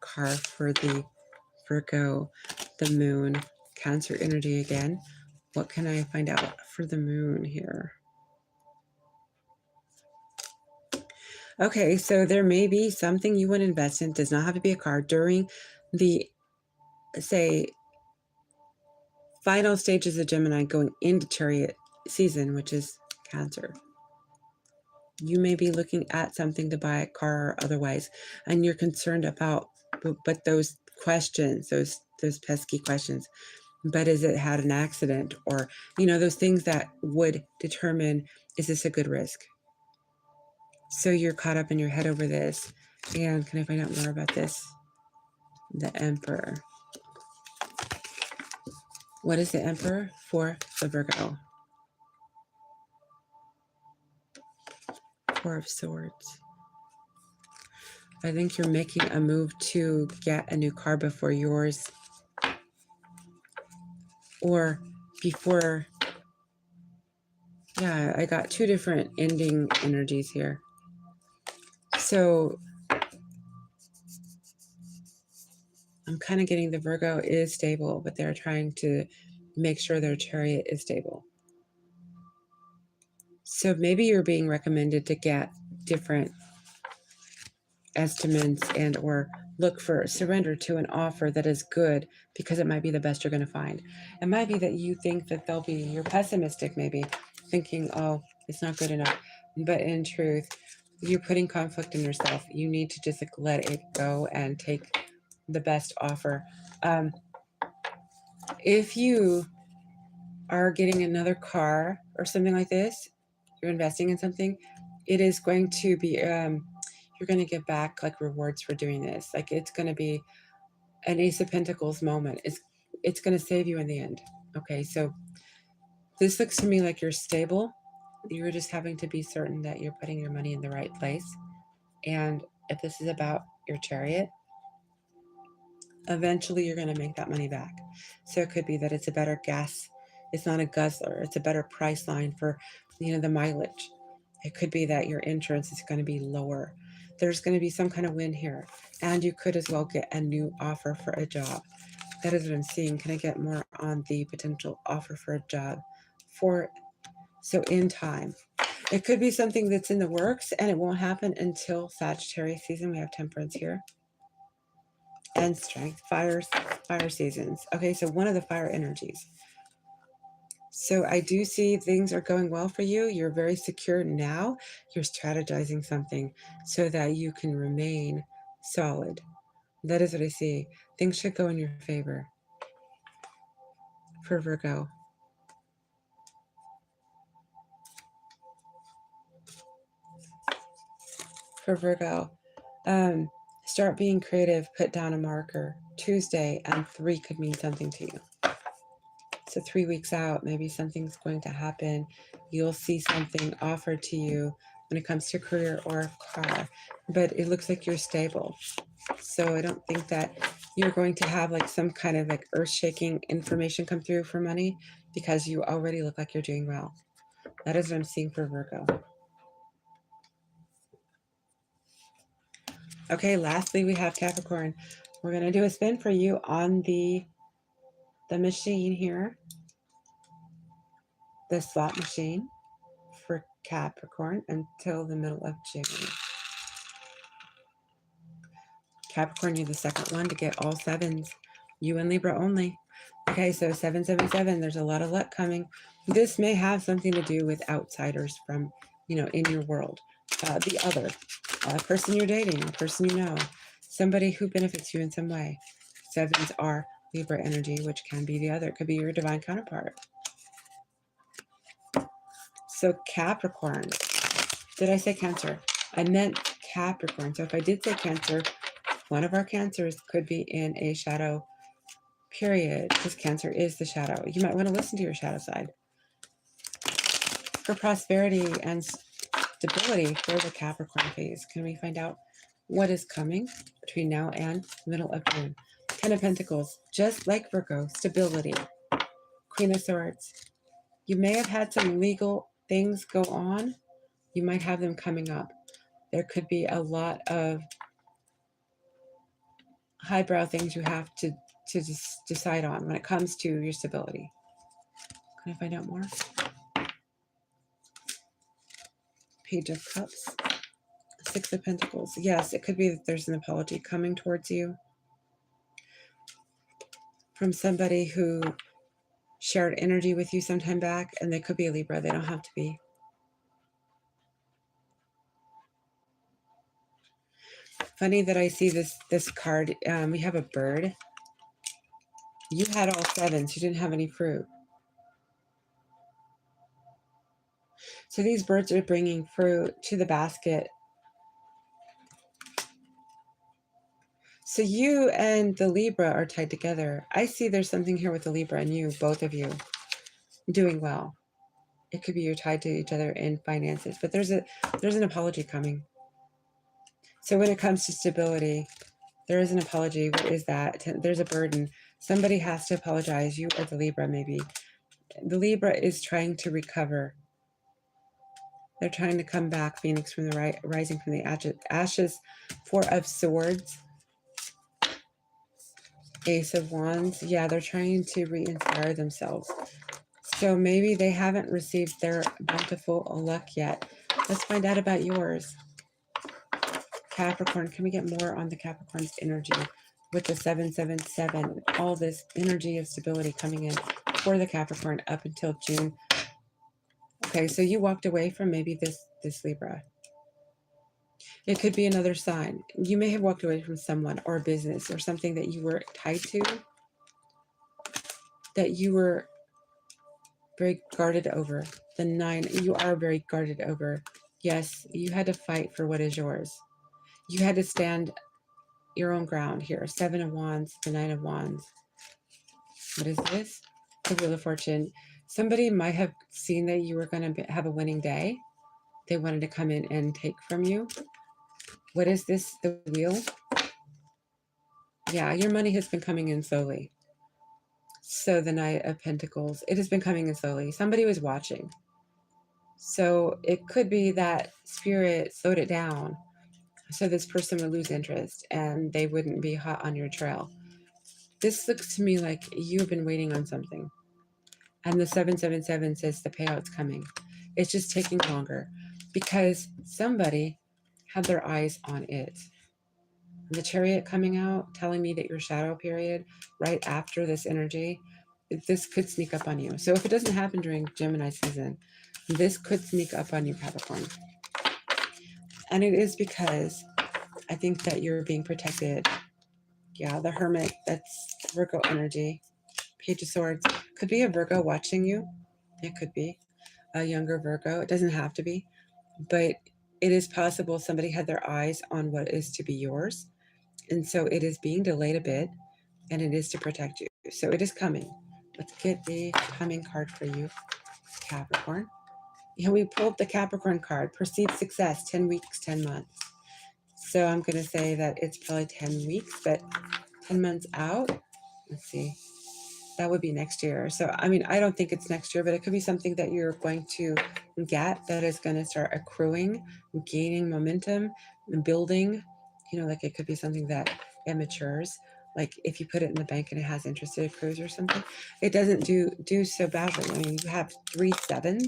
car for the Virgo, the moon, Cancer energy again? What can I find out for the moon here? Okay, so there may be something you want to invest in. It does not have to be a car during the, say, final stages of Gemini going into Chariot season, which is Cancer. You may be looking at something to buy a car or otherwise, and you're concerned about, but those questions, those pesky questions, but has it had an accident, or, you know, those things that would determine, is this a good risk? So you're caught up in your head over this. And can I find out more about this? The Emperor. What is the Emperor for the Virgo? 4 of Swords. I think you're making a move to get a new car before yours, or before. Yeah, I got 2 different ending energies here. So I'm kind of getting the Virgo is stable, but they're trying to make sure their Chariot is stable. So maybe you're being recommended to get different estimates and or look for surrender to an offer that is good, because it might be the best you're going to find. It might be that you think that they'll be, you're pessimistic, maybe thinking, oh, it's not good enough. But in truth, you're putting conflict in yourself. You need to just let it go and take the best offer. If you are getting another car or something like this, you're investing in something, it is going to be, you're going to get back like rewards for doing this. Like it's going to be an Ace of Pentacles moment. It's going to save you in the end. Okay, so this looks to me like you're stable. You're just having to be certain that you're putting your money in the right place. And if this is about your chariot, eventually you're going to make that money back. So it could be that it's a better gas. It's not a guzzler. It's a better price line for, the mileage. It could be that your insurance is going to be lower. There's going to be some kind of win here. And you could as well get a new offer for a job. That is what I'm seeing. Can I get more on the potential offer for a job? So in time. It could be something that's in the works and it won't happen until Sagittarius season. We have Temperance here. And Strength, fire seasons. Okay, so one of the fire energies. So I do see things are going well for you. You're very secure now. You're strategizing something so that you can remain solid. That is what I see. Things should go in your favor for Virgo. For Virgo, start being creative, put down a marker. Tuesday and 3 could mean something to you. So 3 weeks out, maybe something's going to happen. You'll see something offered to you when it comes to career or car, but it looks like you're stable. So I don't think that you're going to have like some kind of like earth-shaking information come through for money, because you already look like you're doing well. That is what I'm seeing for Virgo. Okay, lastly, we have Capricorn. We're going to do a spin for you on the machine here, the slot machine for Capricorn until the middle of June. Capricorn, you're the second one to get all sevens. You and Libra only. Okay, so 777, there's a lot of luck coming. This may have something to do with outsiders from, in your world. The other person you're dating, a person you know, somebody who benefits you in some way. Sevens are Libra energy, which can be the other. It could be your divine counterpart. So Capricorn. Did I say Cancer? I meant Capricorn. So if I did say Cancer, one of our Cancers could be in a shadow period, because Cancer is the shadow. You might want to listen to your shadow side. For prosperity and stability for the Capricorn phase, can we find out what is coming between now and middle of June? 10 of Pentacles, just like Virgo, stability. Queen of Swords. You may have had some legal things go on. You might have them coming up. There could be a lot of highbrow things you have to decide on when it comes to your stability. Can I find out more? Page of Cups. 6 of Pentacles. Yes, it could be that there's an apology coming towards you from somebody who shared energy with you sometime back, and they could be a Libra. They don't have to be. Funny that I see this card. We have a bird. You had all sevens. You didn't have any fruit. So these birds are bringing fruit to the basket. So you and the Libra are tied together. I see there's something here with the Libra and you, both of you, doing well. It could be you're tied to each other in finances, but there's an apology coming. So when it comes to stability, there is an apology. What is that? There's a burden. Somebody has to apologize, you or the Libra maybe. The Libra is trying to recover. They're trying to come back, Phoenix from the rising from the ashes. 4 of Swords. Ace of Wands. Yeah, they're trying to re-inspire themselves. So maybe they haven't received their bountiful luck yet. Let's find out about yours. Capricorn. Can we get more on the Capricorn's energy with the 777? All this energy of stability coming in for the Capricorn up until June. Okay, so you walked away from maybe this Libra. It could be another sign. You may have walked away from someone or a business or something that you were tied to, that you were very guarded over. The 9, you are very guarded over. Yes, you had to fight for what is yours. You had to stand your own ground here. 7 of Wands, the 9 of Wands. What is this? The Wheel of Fortune. Somebody might have seen that you were going to have a winning day. They wanted to come in and take from you. What is this? The Wheel? Yeah, your money has been coming in slowly. So the Knight of Pentacles, it has been coming in slowly. Somebody was watching. So it could be that Spirit slowed it down so this person would lose interest and they wouldn't be hot on your trail. This looks to me like you've been waiting on something. And the 777 says the payout's coming. It's just taking longer because somebody had their eyes on it. The Chariot coming out, telling me that your shadow period, right after this energy, this could sneak up on you. So if it doesn't happen during Gemini season, this could sneak up on you, Capricorn. And it is because I think that you're being protected. Yeah, the Hermit, that's Virgo energy. Page of Swords. Could be a Virgo watching you. It could be a younger Virgo. It doesn't have to be. But it is possible somebody had their eyes on what is to be yours. And so it is being delayed a bit. And it is to protect you. So it is coming. Let's get the coming card for you, Capricorn. Yeah, we pulled the Capricorn card. Perceived success, 10 weeks, 10 months. So I'm going to say that it's probably 10 weeks, but 10 months out. Let's see. That would be next year. So, I mean, I don't think it's next year, but it could be something that you're going to get that is going to start accruing, gaining momentum, and building. You know, like it could be something that it matures. Like if you put it in the bank and it has interest, it accrues or something. It doesn't do so badly. I mean, you have 3 7s.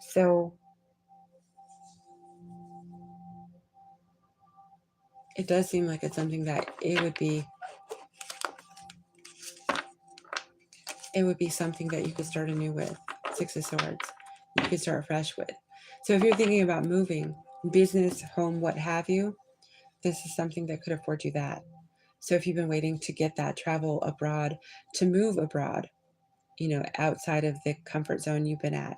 So it does seem like it's something that it would be something that you could start anew with. 6 of Swords. You could start fresh with. So if you're thinking about moving, business, home, what have you, this is something that could afford you that. So if you've been waiting to get that travel abroad, to move abroad, you know, outside of the comfort zone you've been at,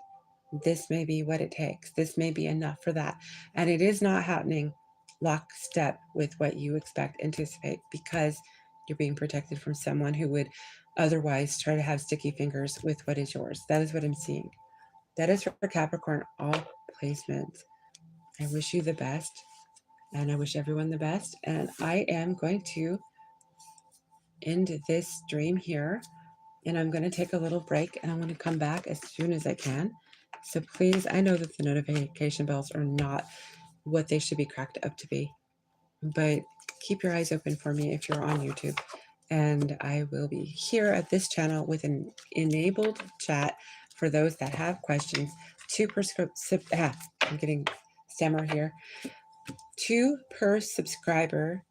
this may be what it takes. This may be enough for that. And it is not happening lockstep with what you anticipate, because you're being protected from someone who would otherwise try to have sticky fingers with what is yours. That is what I'm seeing. That is for Capricorn, all placements. I wish you the best, and I wish everyone the best. And I am going to end this stream here, and I'm going to take a little break, and I'm going to come back as soon as I can. So please, I know that the notification bells are not what they should be cracked up to be, but keep your eyes open for me if you're on YouTube. And I will be here at this channel with an enabled chat for those that have questions. I'm getting stammer here. 2 per subscriber,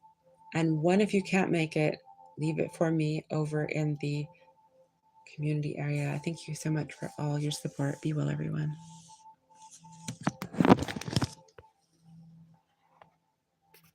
and 1 if you can't make it, leave it for me over in the community area. Thank you so much for all your support. Be well, everyone.